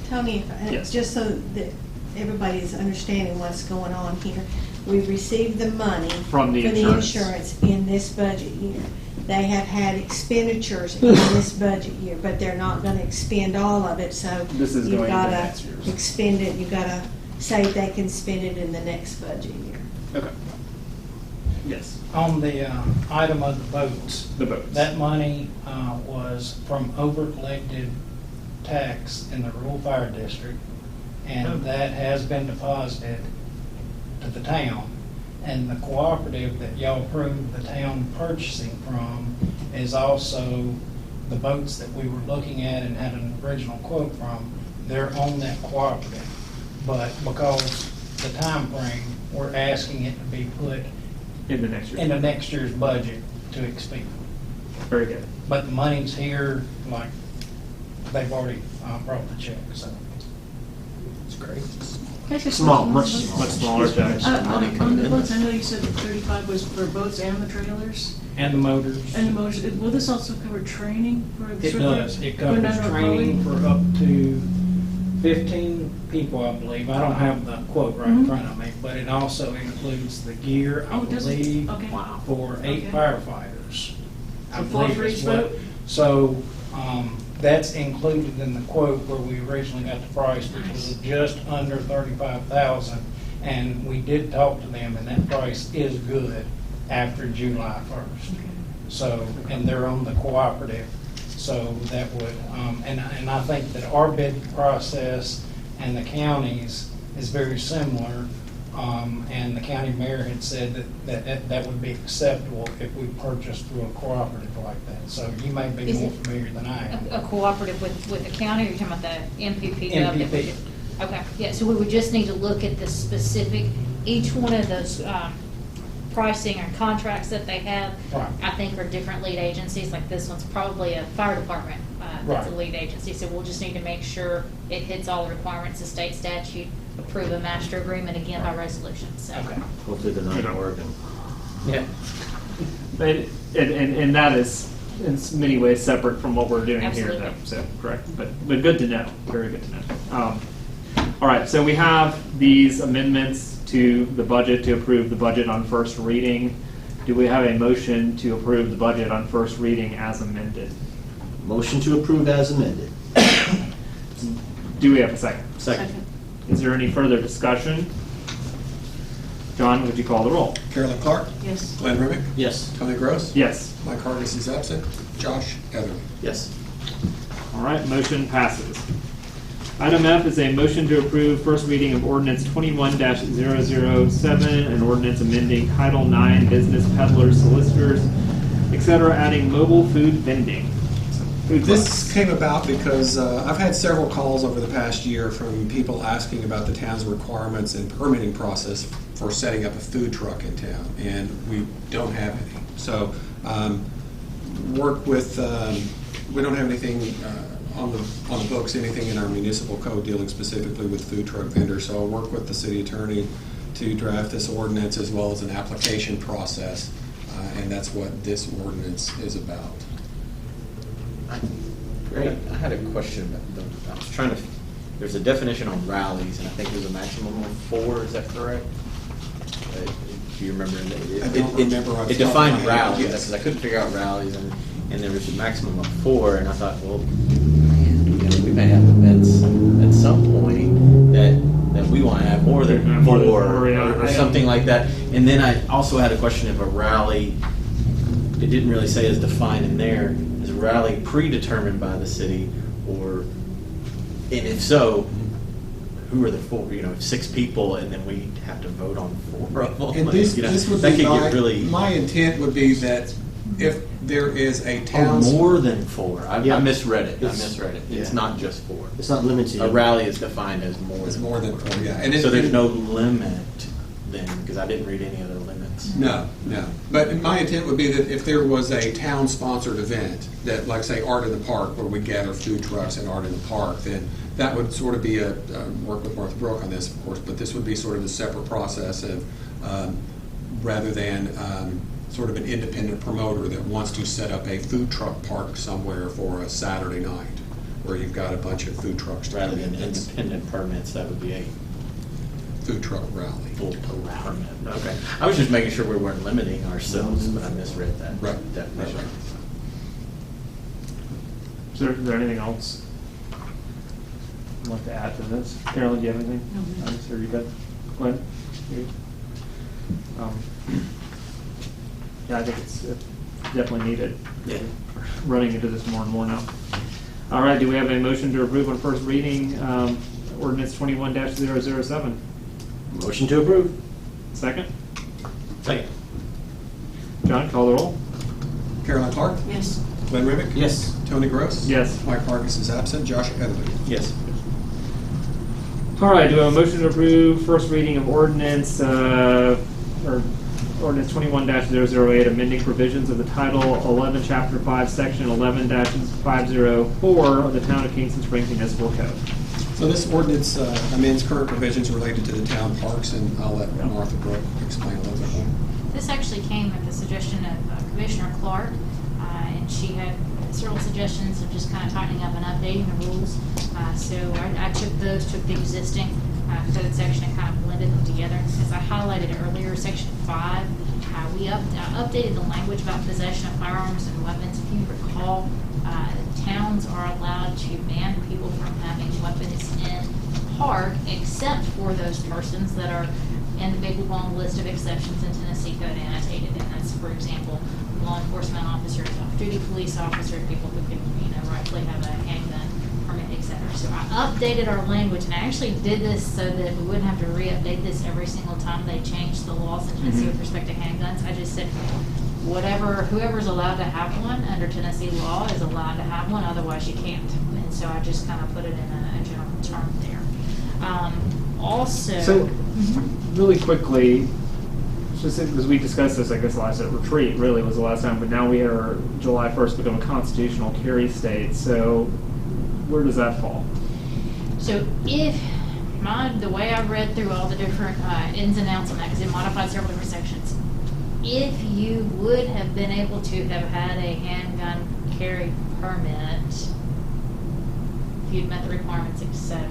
Tony, Yes. just so that everybody's understanding what's going on here, we've received the money From the for the insurance. insurance in this budget year. They have had expenditures in this budget year, but they're not gonna expend all of it, so This is you've going into gotta next year's. expend it, you've gotta say they can spend it in the next budget year. Okay. Yes, On the item of the boats, the boats. that money was from over-collected tax in the rural fire district, and that has been deposited to the town. And the cooperative that y'all approved the town purchasing from is also the boats that we were looking at and had an original quote from. They're on that cooperative. But because the time frame, we're asking it to be put In the next year. in the next year's budget to expend. Very good. But the money's here, like, they've already brought the check, so. It's great. Small, much smaller. Much smaller checks. On the boats, I know you said that 35 was for boats and the trailers And the motors. and the motors. Will this also cover training for the It surveyors? does. It For covers non-remote training hauling? for up to 15 people, I believe. I don't have the quote right in front of me, but it also includes the gear, I Oh, does it? believe, Okay. for 8 Okay. firefighters. I So 4 believe for is each what- boat? So, that's included in the quote where we originally got the price, which was just under 35,000. And we did talk to them, and that price is good after July 1st. So, and they're on the cooperative, so that would, and I think that our bid process and the county's is very similar. And the county mayor had said that would be acceptable if we purchased through a cooperative like that. So you may be Is more it familiar than I am. A cooperative with the county, or you're talking about the MPP? MPP. Okay, yeah, so we would just need to look at the specific, each one of those pricing or contracts that they have, Right. I think are different lead agencies, like this one's probably a fire department that's a Right. lead agency, so we'll just need to make sure it hits all the requirements of state statute, approve a master agreement again by resolution, so. Okay. Hopefully they're not in Oregon. Yeah. And that is in many ways separate from what we're doing here, Absolutely. though. So, correct. But good to know. Very good to know. All right, so we have these amendments to the budget to approve the budget on first reading. Do we have a motion to approve the budget on first reading as amended? Motion to approve as amended. Do we have a second? Second. Is there any further discussion? John, would you call the roll? Carolyn Clark, Yes. Glenn Remick, Yes. Tony Gross. Yes. Mike Hargis is absent. Josh Etherly. Yes. All right, motion passes. Item F is a motion to approve first reading of ordinance 21-007, an ordinance amending Title IX Business Peddlers, Solicitors, etc., adding mobile food vending. Food This trucks. came about because I've had several calls over the past year from people asking about the town's requirements and permitting process for setting up a food truck in town, and we don't have any. So work with, we don't have anything on the books, anything in our municipal code dealing specifically with food truck vendors. So I'll work with the city attorney to draft this ordinance as well as an application process, and that's what this ordinance is about. Great. I had a question about I was trying to, there's a definition on rallies, and I think there's a maximum of 4, is that correct? Do you remember? I don't remember off the It top of my defined head, rallies, yes. because I couldn't figure out rallies, and there was a maximum of 4, and I thought, well, man, we may have events at some point that we want to have more than More than 4, four, yeah. or something like that. And then I also had a question of a rally. It didn't really say as defined in there. Is a rally predetermined by the city, or, and if so, who are the 4? 6 people, and then we have to vote on 4 of them. And this would that be could get really my intent would be that if there is a town. more than 4. I misread it. It's It's not just 4. It's not limited. A rally is defined as more. It's than more than 4, yeah. So there's no limit then, because I didn't read any other limits. No. But my intent would be that if there was a town-sponsored event, that, like, say, Art in the Park, where we gather food trucks and Art in the Park, then that would sort of be work with North Brook on this, of course, but this would be sort of a separate process of, rather than sort of an independent promoter that wants to set up a food truck park somewhere for a Saturday night, where you've got a bunch of food trucks to Rather come than in. That's independent permits, that would be a food truck rally. full permit. Okay. I was just making sure we weren't limiting ourselves, but I misread that Right. definition. Right. Is there anything else? want to add to this? Carolyn, do you have anything? No. I'm sure you good. Glenn? You? Yeah, I think it's definitely needed. Yeah. Running into this more and more now. All right, do we have a motion to approve on first reading ordinance 21-007? Motion to approve. Second? Second. John, call the roll. Carolyn Clark, Yes. Glenn Remick, Yes. Tony Gross. Yes. Mike Farkas is absent. Josh Heatherly. Yes. All right, do we have a motion to approve first reading of ordinance, ordinance 21-008, amending provisions of the Title 11, Chapter 5, Section 11-504 of the Town of Kingston Springs Municipal Code? So this ordinance amends current provisions related to the town parks, and I'll let Martha Brooke explain a little bit more. This actually came at the suggestion of Commissioner Clark, and she had several suggestions of just kind of tightening up and updating the rules. So I took the existing code section and kind of blended them together. As I highlighted earlier, Section 5, we updated the language about possession of firearms and weapons. If you recall, towns are allowed to ban people from having weapons in the park, except for those persons that are in the big long list of exceptions in Tennessee Code annotated. And that's, for example, law enforcement officers, off-duty police officers, people who can, rightfully have a handgun permit, etc. So I updated our language, and I actually did this so that we wouldn't have to re-update this every single time they changed the laws in Tennessee with respect to handguns. I just said, whoever's allowed to have one under Tennessee law is allowed to have one, otherwise you can't. And so I just kind of put it in a general term there. So, really quickly, just because we discussed this, I guess, last at retreat, really was the last time, but now we are July 1st become a constitutional carry state. So, where does that fall? So if the way I read through all the different ins and outs on that, because it modified several different sections, if you would have been able to have had a handgun carry permit, if you'd met the requirements, etc.,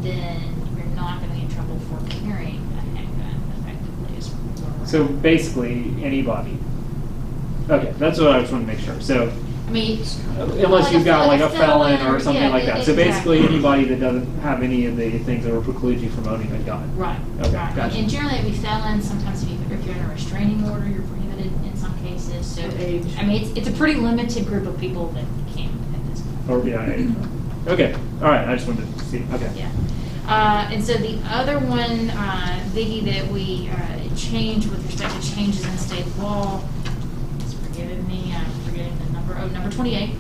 then you're not going to be in trouble for carrying a handgun effectively. So basically, anybody. Okay, that's what I just want to make sure. So, I mean, unless you've got like a felon or something like that. So exactly. basically, anybody that doesn't have any of the things that will preclude you from owning a gun. Right. Okay, Right. gotcha. And generally, it'd be felons. Sometimes if you're in a restraining order, you're prohibited in some cases. So, Age. I mean, it's a pretty limited group of people that can at this point. Or okay. All right. I just wanted to see. Okay. Yeah. And so the other one, Biggie, that we changed with respect to changes in state law, it's forgiven me, I'm forgetting the number, number 28.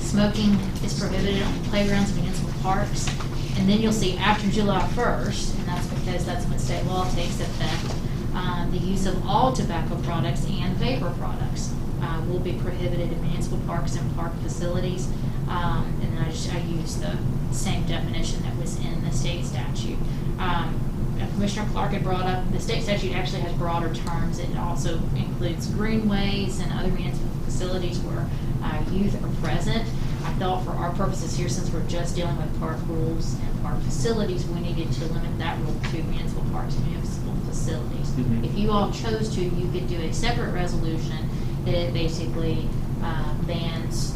Smoking is prohibited on playgrounds and municipal parks. And then you'll see after July 1st, and that's because that's when state law takes effect, the use of all tobacco products and vapor products will be prohibited in municipal parks and park facilities. And then I used the same definition that was in the state statute. Commissioner Clark had brought up, the state statute actually has broader terms. It also includes greenways and other municipal facilities where youth are present. I thought for our purposes here, since we're just dealing with park rules and park facilities, we needed to limit that rule to municipal parks and municipal facilities. Mm-hmm. If you all chose to, you could do a separate resolution that basically bans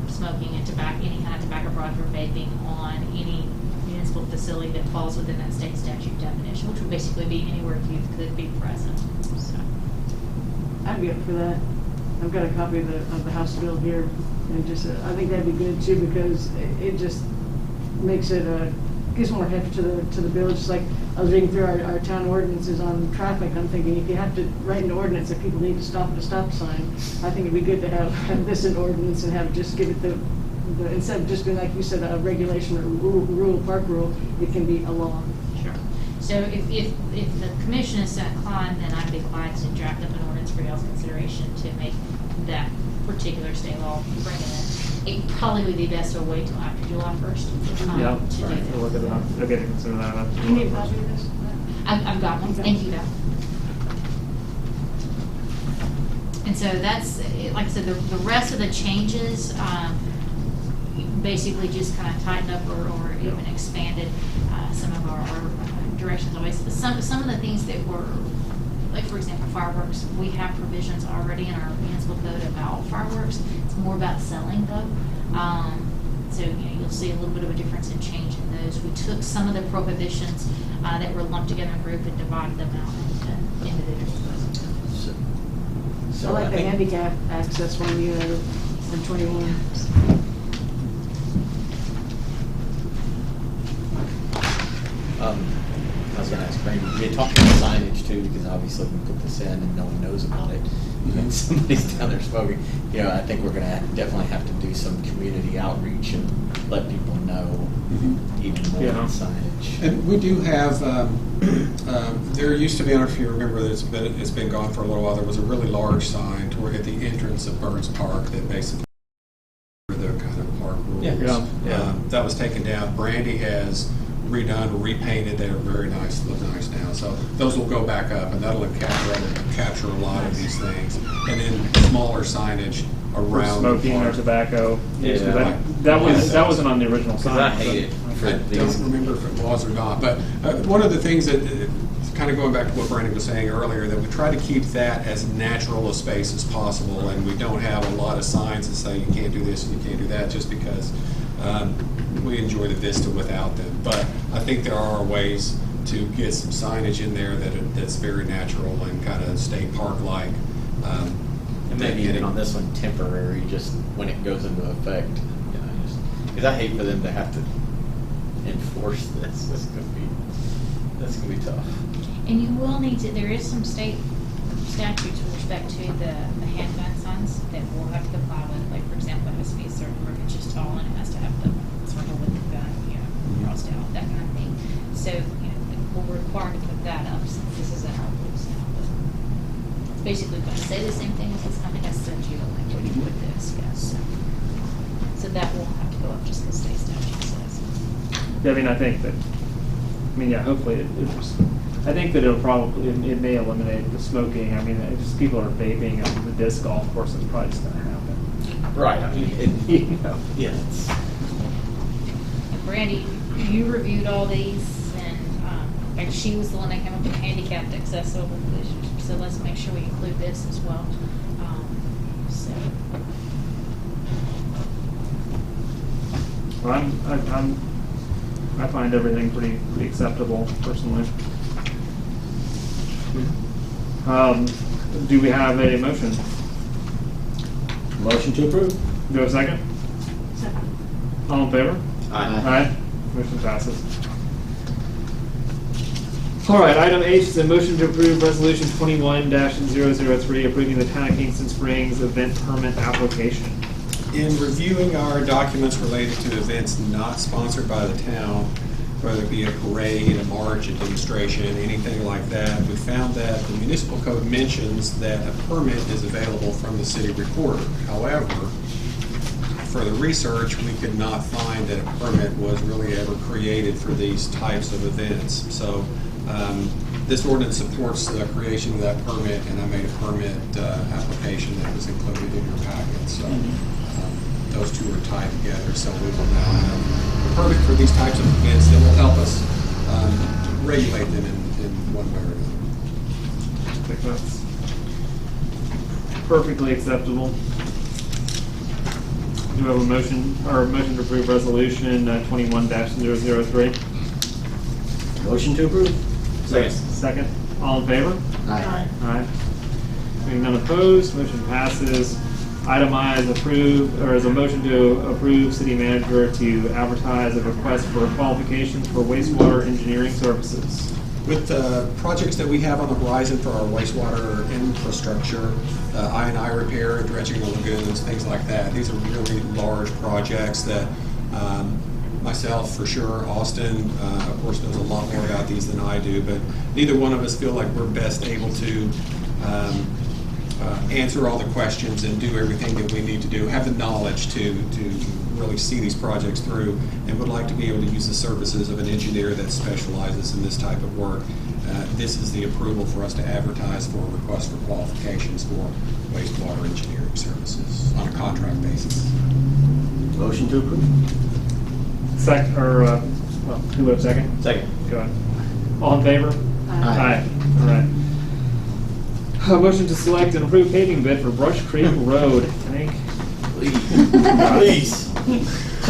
smoking and any kind of tobacco product or vaping on any municipal facility that falls within that state statute definition, which would basically be anywhere youth could be present. So. I'd be up for that. I've got a copy of the House bill here, and just I think that'd be good too, because it just makes it gives more heft to the bill. Just like I was reading through our town ordinances on traffic, I'm thinking if you have to write an ordinance that people need to stop at a stop sign, I think it'd be good to have this in ordinance and just give it the instead of just being like you said, a regulation or rule, park rule, it can be a law. Sure. So if the commission is so inclined, then I'd be glad to draft up an ordinance for y'all's consideration to make that particular state law bring it in. It probably would be best to wait till after July 1st. Yeah. To do that. We'll look at that. Okay, to consider that. Do you need a copy of this? I've got one. Thank you, though. And so that's, like I said, the rest of the changes basically just kind of tightened up or even expanded some of our directions always. Some of the things that were, like for example, fireworks, we have provisions already in our municipal code about fireworks. It's more about selling though. So you'll you'll see a little bit of a difference in change in those. We took some of the prohibitions that were lumped together in a group and divided them out into individual. I like the handicap access one, you know, in 21. I was going to ask Brandon, we had talked about signage too, because obviously we put this in and no one knows about it. And somebody's down there smoking. You know, I think we're going to definitely have to do some community outreach and let people know even more Yeah. than signage. And we do have, there used to be, I don't know if you remember, it's been gone for a little while, there was a really large sign toward at the entrance of Burns Park that basically the kind of park rules. Yeah. That was taken down. Brandy has redone, repainted, they're very nice, look nice now. So those will go back up, and that'll capture a lot of these things. And then smaller signage For around smoking the or park. tobacco. Yeah. Because that wasn't on the original sign. Because I hate it I for don't these. remember if it was or not, but one of the things that, kind of going back to what Brandon was saying earlier, that we try to keep that as natural a space as possible, and we don't have a lot of signs that say you can't do this and you can't do that, just because we enjoy the vista without them. But I think there are ways to get some signage in there that's very natural and kind of state park-like. And maybe even on this one, temporary, just when it goes into effect. You know, because I hate for them to have to enforce this. That's gonna be tough. And you will need to, there is some state statutes with respect to the handgun signs that we'll have to comply with. Like, for example, it has to be a certain number of inches tall and it has to have the circle with the gun, crossed out, that kind of thing. So, we're required to put that up since this is in our rules now. But it's basically going to say the same thing as this. I think I sent you a language with this, yes. So that will have to go up just the state statute says. Yeah, I mean, hopefully I think that it may eliminate the smoking. I mean, if people are vaping and the disc golf course, it's probably just going to happen. Right. I mean, yeah. Brandy, you reviewed all these, and like she was the one that came up with handicapped accessible, so let's make sure we include this as well. Well, I find everything pretty acceptable personally. Do we have a motion? Motion to approve. Do we have a second? All in favor? Aye. Motion passes. All right, item H is a motion to approve resolution 21-003, approving the Town of Kingston Springs event permit application. In reviewing our documents related to events not sponsored by the town, whether it be a parade, a march, a demonstration, anything like that, we found that the municipal code mentions that a permit is available from the city recorder. However, for the research, we could not find that a permit was really ever created for these types of events. So this ordinance supports the creation of that permit, and I made a permit application that was included in your packet. So those two are tied together, so we will now have a permit for these types of events that will help us regulate them in one way or another. I think that's perfectly acceptable. Do we have a motion to approve resolution 21-003? Motion to approve. Second. All in favor? Aye. Aye. Hearing none opposed, motion passes. Item I is a motion to approve city manager to advertise a request for qualifications for wastewater engineering services. With the projects that we have on the horizon for our wastewater infrastructure, I&I repair, dredging the lagoons, things like that, these are really large projects that myself, for sure, Austin, of course, knows a lot more about these than I do, but neither one of us feel like we're best able to answer all the questions and do everything that we need to do, have the knowledge to really see these projects through, and would like to be able to use the services of an engineer that specializes in this type of work. This is the approval for us to advertise for a request for qualifications for wastewater engineering services on a contract basis. Motion to approve. Who would have second? Second. Go ahead. All in favor? Aye. All right. A motion to select and approve paving bid for Brush Creek Road. Hank? Please.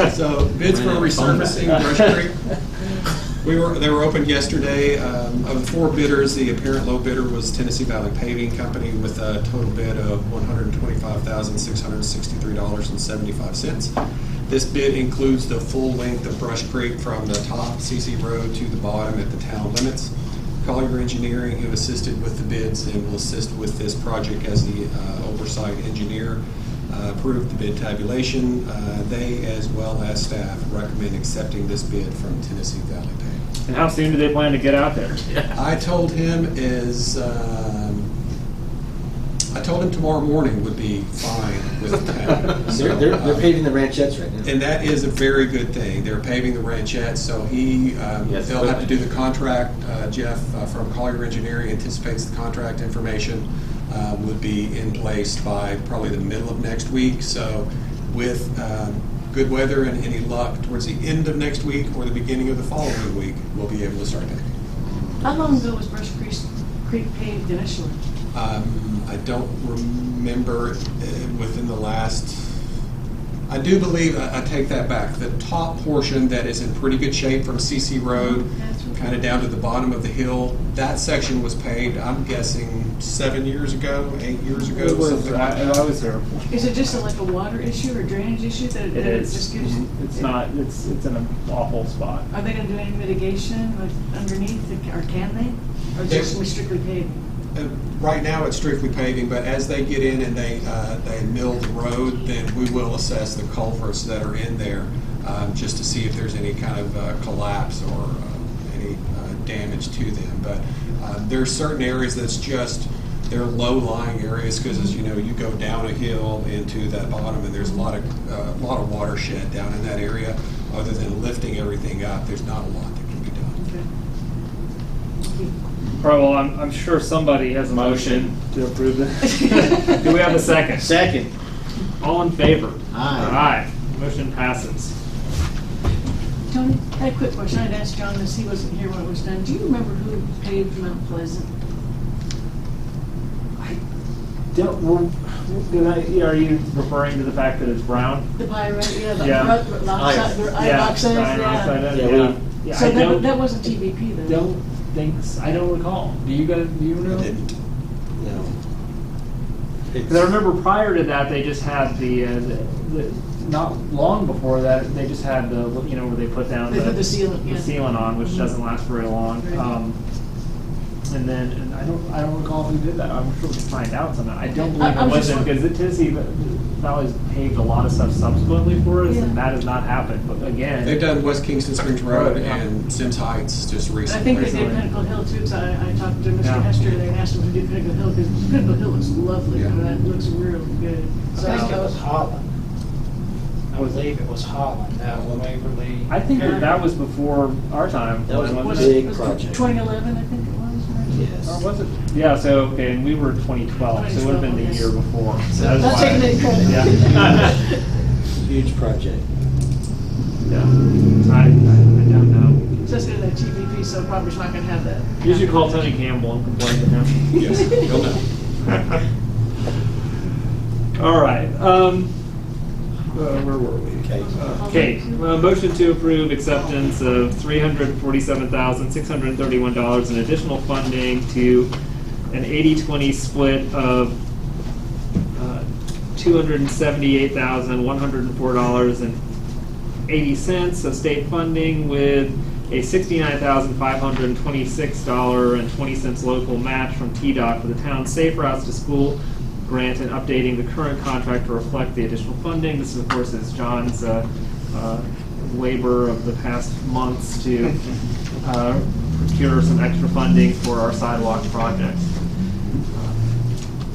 So bids for Ran out of phone resurfacing back. Brush Creek. They were opened yesterday. Of the 4 bidders, the apparent low bidder was Tennessee Valley Paving Company with a total bid of $125,663.75. This bid includes the full length of Brush Creek from the top CC Road to the bottom at the town limits. Collier Engineering, who assisted with the bids and will assist with this project as the oversight engineer, approved the bid tabulation. They, as well as staff, recommend accepting this bid from Tennessee Valley Paving. And how soon do they plan to get out there? I told him tomorrow morning would be fine with town. So, They're paving the ranchettes right now. and that is a very good thing. They're paving the ranchettes, so they'll have to do the contract. Jeff from Collier Engineering anticipates the contract information would be in place by probably the middle of next week. So with good weather and any luck, towards the end of next week or the beginning of the following week, we'll be able to start paving. How long ago was Brush Creek paved initially? I don't remember within the last, I do believe, I take that back. The top portion that is in pretty good shape from CC Road, kind of down to the bottom of the hill, that section was paved, I'm guessing 7 years ago, 8 years ago, something like that. I was there. Is it just like a water issue or drainage issue that It is. just gives? It's not. It's in an awful spot. Are they going to do any mitigation underneath, or can they? Or just strictly paving? Right now, it's strictly paving, but as they get in and they mill the road, then we will assess the culverts that are in there, just to see if there's any kind of collapse or any damage to them. But there's certain areas that's just, they're low-lying areas, because as you know, you go down a hill into that bottom, and there's a lot of watershed down in that area. Other than lifting everything up, there's not a lot that can be done. Okay. All right, well, I'm sure somebody has a motion to approve this. Do we have a second? Second. All in favor? Aye. Aye. Motion passes. Tony, I had a quick question. I'd asked John this, he wasn't here when it was done. Do you remember who paved Mount Pleasant? Are you referring to the fact that it's brown? The pyrite, yeah, the Yeah. rock oxide, the iron oxides, iron oxide, yeah. yeah. So I don't, that wasn't TVP then? don't think, I don't recall. Do you know? I didn't. No. Because I remember prior to that, they just had the not long before that, they just had the, where they put down They put the sealant, yeah. the sealant on, which doesn't last very long. Right. And then, I don't recall who did that. I'm sure we can find out somehow. I don't believe I'm it just wasn't, because the Tennessee Valley's paved a lot of stuff subsequently for us, and Yeah. that has not happened. But again, They've done West Kingston Springs Road Yeah. and Sims Heights just I recently. think they did Pinnacle Hill too, so I talked to Mr. Yeah. Hester, and asked him to do Pinnacle Hill, because Pinnacle Hill looks lovely, Yeah. and that looks really good. I So think it was Holland. I believe it was Holland, Waverly. I think that was before our time. That was a wasn't big it? project. 2011, I think it was, right? Yes. Or was it? Yeah, so, okay, and we were 2012, so it would have been the year before. So that's Not why. taking any credit. Yeah. Huge project. Yeah. I don't know. Just in that TVP, so probably not gonna have that. You should call Tony Campbell and complain to him. Yes, he'll know. All right. Where were we? Okay. Motion to approve acceptance of $347,631 in additional funding to an 80-20 split of $278,104.80 of state funding, with a $69,526.20 local match from TDOT for the town's Safe Routes to School grant, and updating the current contract to reflect the additional funding. This, of course, is John's labor of the past months to procure some extra funding for our sidewalk projects.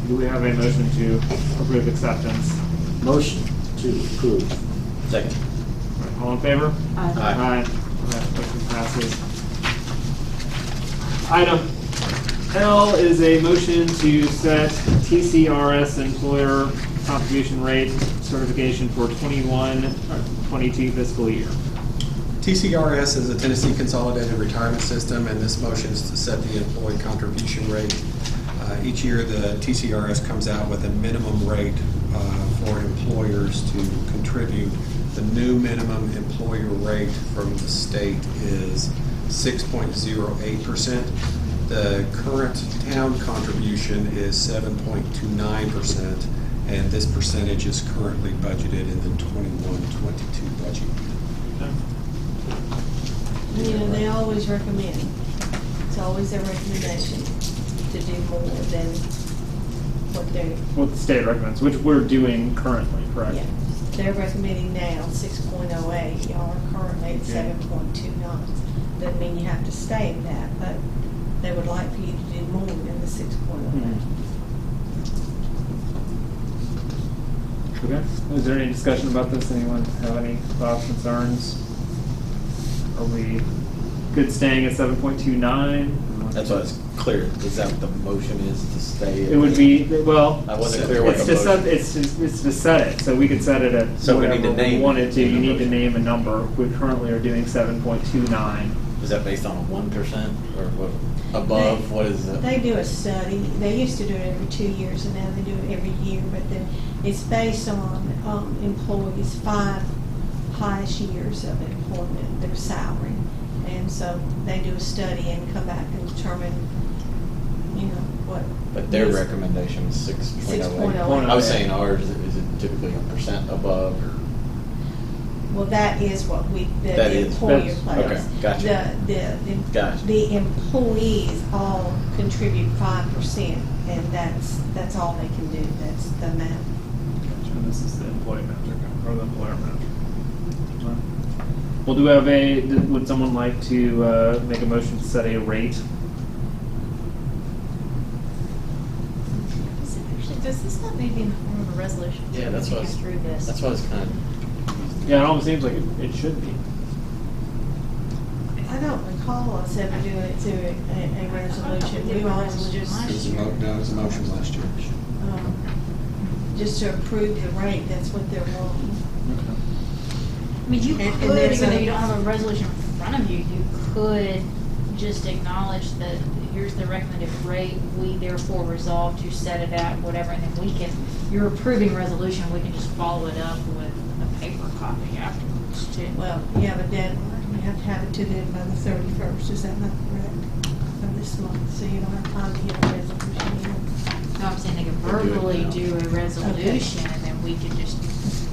Do we have a motion to approve acceptance? Motion to approve. Second. All in favor? Aye. Aye. That motion passes. Item L is a motion to set TCRS employer contribution rate certification for 21-22 fiscal year. TCRS is a Tennessee Consolidated Retirement System, and this motion is to set the employee contribution rate. Each year, the TCRS comes out with a minimum rate for employers to contribute The new minimum employer rate from the state is 6.08%. The current town contribution is 7.29%, and this percentage is currently budgeted in the 21-22 budget. You know, they always recommend, it's always their recommendation to do more than what they're, What the state recommends, which we're doing currently, correct? yeah. They're recommending now 6.08, y'all are currently at 7.29. Doesn't mean you have to stay at that, but they would like for you to do more than the 6.08. Okay. Is there any discussion about this? Anyone have any thoughts, concerns? Are we good staying at 7.29? That's why it's clear. Is that what the motion is, to stay? It would be, well, I wasn't clear what it's the to set, motion. it's to set it, so we could set it at So we need whatever to name we wanted to. the You need to number. name a number. We currently are doing 7.29. Is that based on a 1% or what, above? What is it? They do a study. They used to do it every 2 years, and now they do it every year. But then it's based on employees' 5 highest years of employment, their salary, and so they do a study and come back and determine, you know, what. But their is- recommendation is 6.08. 6.08. I was saying ours, is it typically a percent above or? Well, that is what That the is- employer that's- pays. okay, gotcha. Gotcha. The employees all contribute 5%, and that's all they can do. That's the amount. And this is the employee manager, or the employer manager. Well, do we have would someone like to make a motion to set a rate? Does this not maybe in the form of a resolution? Yeah, that's what I was, Through this. that's what I was kind of. Yeah, it almost seems like it should be. I don't recall us ever doing it through a resolution. We always just, No, it was a motion last year. just to approve the rate. That's what they're wanting. I mean, you And could, there's even though a- you don't have a resolution in front of you, you could just acknowledge that here's the recommended rate, we therefore resolve to set it at whatever, and then we can, you're approving resolution, we can just follow it up with a paper copy afterwards too. Well, you have a deadline. You have to have it to them by the 31st. Is that not correct? Of this month, so you don't have time to get a resolution in. No, I'm saying they could verbally do a resolution, and then we can just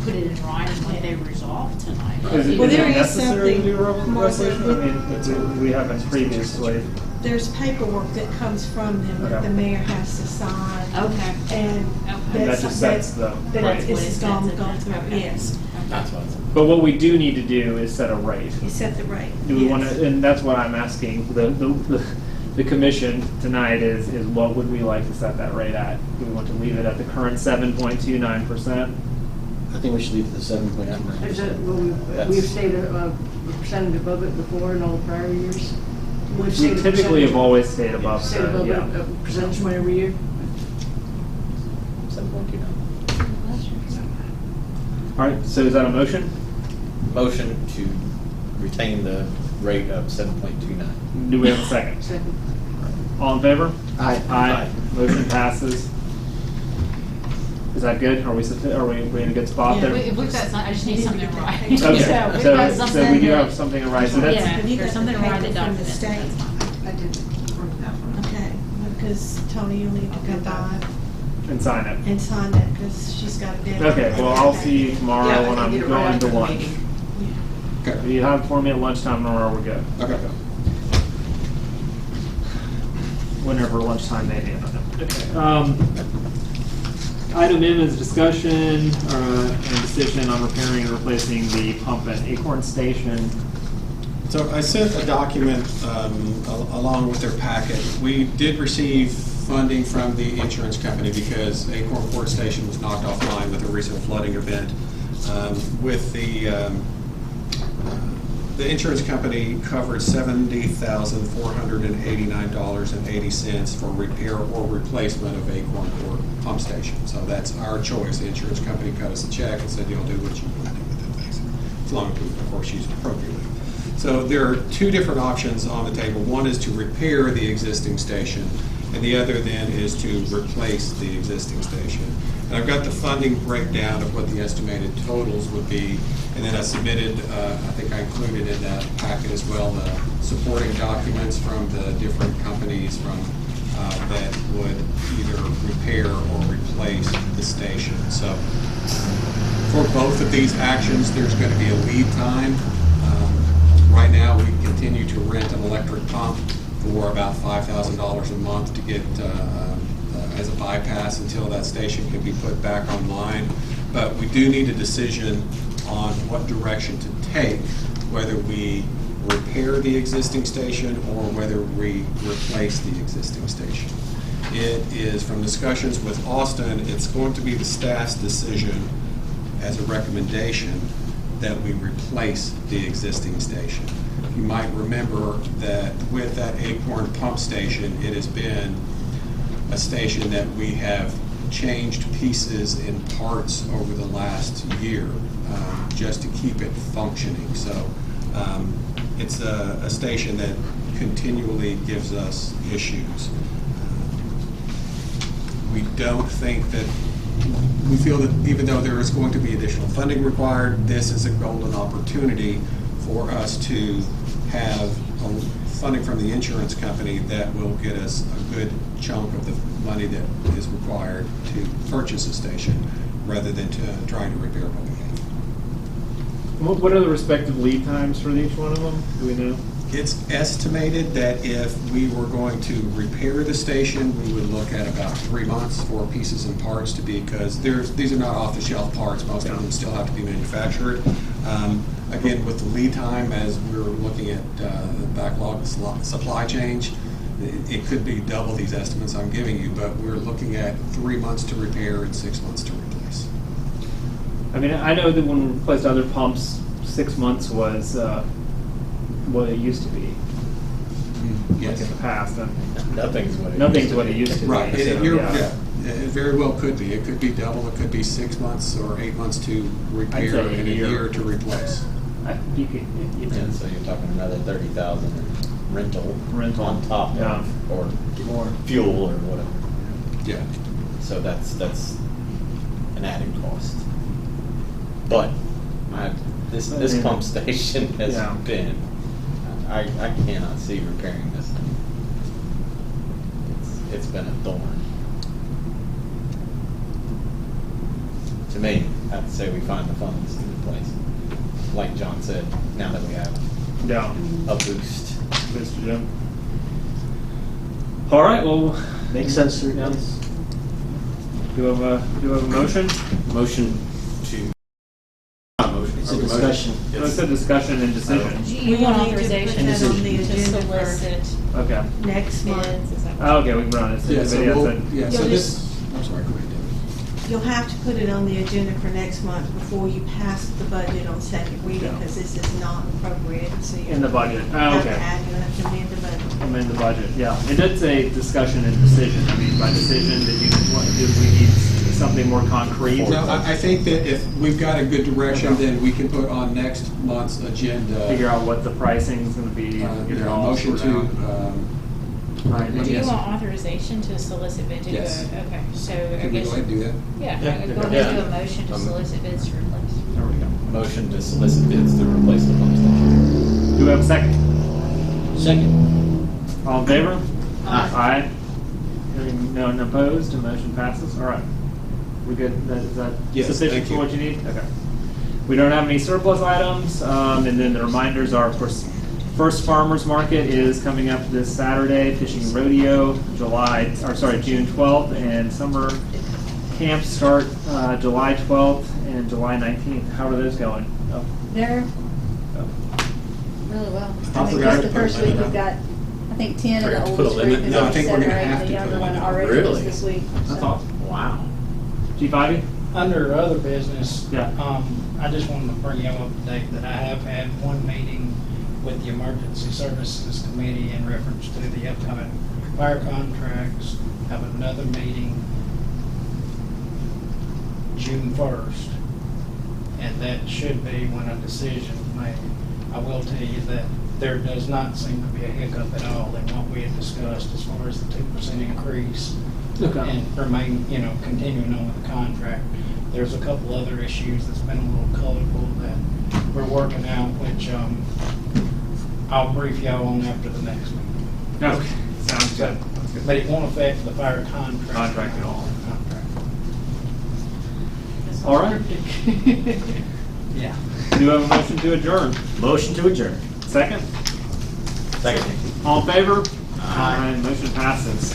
put it in writing what they resolve tonight. Is it, Well, is it there is necessary to do a something, resolution? I Martha, mean, we haven't previously. There's paperwork that comes from them that Okay. the mayor has to sign. Okay. And And that just sets the that rate. it's gone through, Okay. yes. That's what I was. But what we do need to do is set a rate. You set the rate. Do we want yes. to, and that's what I'm asking the commission tonight is what would we like to set that rate at? Do we want to leave it at the current 7.29%? I think we should leave it at 7.29. Is that, we've stayed a percentage above it before in all the prior years? We've We stayed a typically percentage- have always stayed above Stayed above that, it, yeah. a percentage point every year? 7.29. All right, so is that a motion? Motion to retain the rate of 7.29. Do we have a second? Second. All in favor? Aye. Aye. Motion passes. Is that good? Are we in a good spot Yeah, there? if we've got some, I just need something right. Okay, Okay, So we've got so something we do that- have something to write, so that's, Yeah, Have you there's got the something to write paper the from the document. state? I did. Okay, because Tony, you'll need to come by and sign it. and sign that, because she's got a deadline. Okay, well, I'll see you tomorrow when I'm going to lunch. Okay. If you have it for me at lunchtime tomorrow, we're good. Okay. Whenever lunchtime may be, I don't know. Okay. Item M is discussion and decision on repairing and replacing the pump at Acorn Station. So I sent a document along with their packet. We did receive funding from the insurance company because Acorn Port Station was knocked offline with a recent flooding event. With the insurance company covered $70,489.80 for repair or replacement of Acorn Port Pump Station. So that's our choice. The insurance company cut us a check and said, you'll do what you want to do with them things, as long as we, of course, use it appropriately. So there are two different options on the table. One is to repair the existing station, and the other then is to replace the existing station. And I've got the funding breakdown of what the estimated totals would be, and then I submitted, I think I included in that packet as well, the supporting documents from the different companies that would either repair or replace the station. So for both of these actions, there's going to be a lead time. Right now, we continue to rent an electric pump for about $5,000 a month to get as a bypass until that station can be put back online. But we do need a decision on what direction to take, whether we repair the existing station or whether we replace the existing station. It is, from discussions with Austin, it's going to be the staff's decision as a recommendation that we replace the existing station. You might remember that with that Acorn pump station, it has been a station that we have changed pieces and parts over the last year just to keep it functioning. So it's a station that continually gives us issues. We don't think that, we feel that even though there is going to be additional funding required, this is a golden opportunity for us to have funding from the insurance company that will get us a good chunk of the money that is required to purchase a station rather than trying to repair what we have. What are the respective lead times for each one of them? Do we know? It's estimated that if we were going to repair the station, we would look at about 3 months for pieces and parts to be, because these are not off-the-shelf parts. Most of them still have to be manufactured. Again, with the lead time, as we're looking at the backlog supply chain, it could be double these estimates I'm giving you, but we're looking at 3 months to repair and 6 months to replace. I mean, I know that when we replaced other pumps, 6 months was what it used to be. Yes. Like in the past. Nothing's what it Nothing's used to what be. it used to Right. be. So, Yeah, it very well could be. It could be double. It could be 6 months or 8 months to repair say and a year to replace. You could, And so you're talking another 30,000 in rental on top Yeah. of, or more. fuel or whatever. Yeah. So that's an added cost. But this pump station has Yeah. been, I cannot see repairing this thing. It's been a thorn. To me, I'd say we find the funds to replace it. Like John said, now that we have Yeah. a boost. Mr. Jim. All right, well, Makes sense to Yeah. replace. do we have a motion? Motion to. Not motion. It's a Are we discussion. motion? It's a discussion and decision. You want We need to authorization put that on the to agenda for solicit Okay. next month. bids, is that what? Oh, okay, we can run it. Yeah, so Anybody else we'll, had- yeah, so You'll this, I'm sorry, go ahead, David. You'll have to put it on the agenda for next month before you pass the budget on second reading, Yeah. because this is not appropriated, so you In the budget. Oh, have to okay. add, you have to amend the budget. Amend the budget, yeah. It did say discussion and decision. I mean, by decision, did we need something more concrete? No, I think that if we've got a good direction, then we can put on next month's agenda. Figure out what the pricing's gonna be, get it all Motion sorted to, out. Right, Do you Yes. want authorization to solicit bids? to Yes. go- Okay, so I can we guess. go ahead and do that? Yeah, Yeah. go ahead and do a motion to solicit bids to replace. There we go. Motion to solicit bids to replace the pump station. Do we have a second? Second. All in favor? Aye. Aye. Hearing none opposed, the motion passes. All right. We good? Is that Yes, sufficient thank for you. what you need? Okay. We don't have any surplus items, and then the reminders are, of course, first farmers market is coming up this Saturday, fishing rodeo, June 12th, and summer camps start July 12th and July 19th. How are those going? Oh. They're Oh. really well. I I mean, forgot just to the put a first week, limit we've on. got, I think 10 of the Forgot to put a oldest limit? group, No, I and think we're 7 gonna or 8 have of to the put a younger one limit. already Really? this week. That's so. awesome. Wow. G5? Under other business, Yeah. I just wanted to bring you up to date that I have had one meeting with the Emergency Services Committee in reference to the upcoming fire contracts. Have another meeting June 1st, and that should be when a decision is made. I will tell you that there does not seem to be a hiccup at all in what we had discussed as far as the 2% increase Okay. and remain, continuing on with the contract. There's a couple other issues that's been a little colorful that we're working out, which I'll brief y'all on after the next meeting. Okay, sounds good. But it won't affect the fire contract. Contract at all. Contract. All right. Yeah. Do you have a motion to adjourn? Motion to adjourn. Second? Second. All in favor? Aye. Motion passes.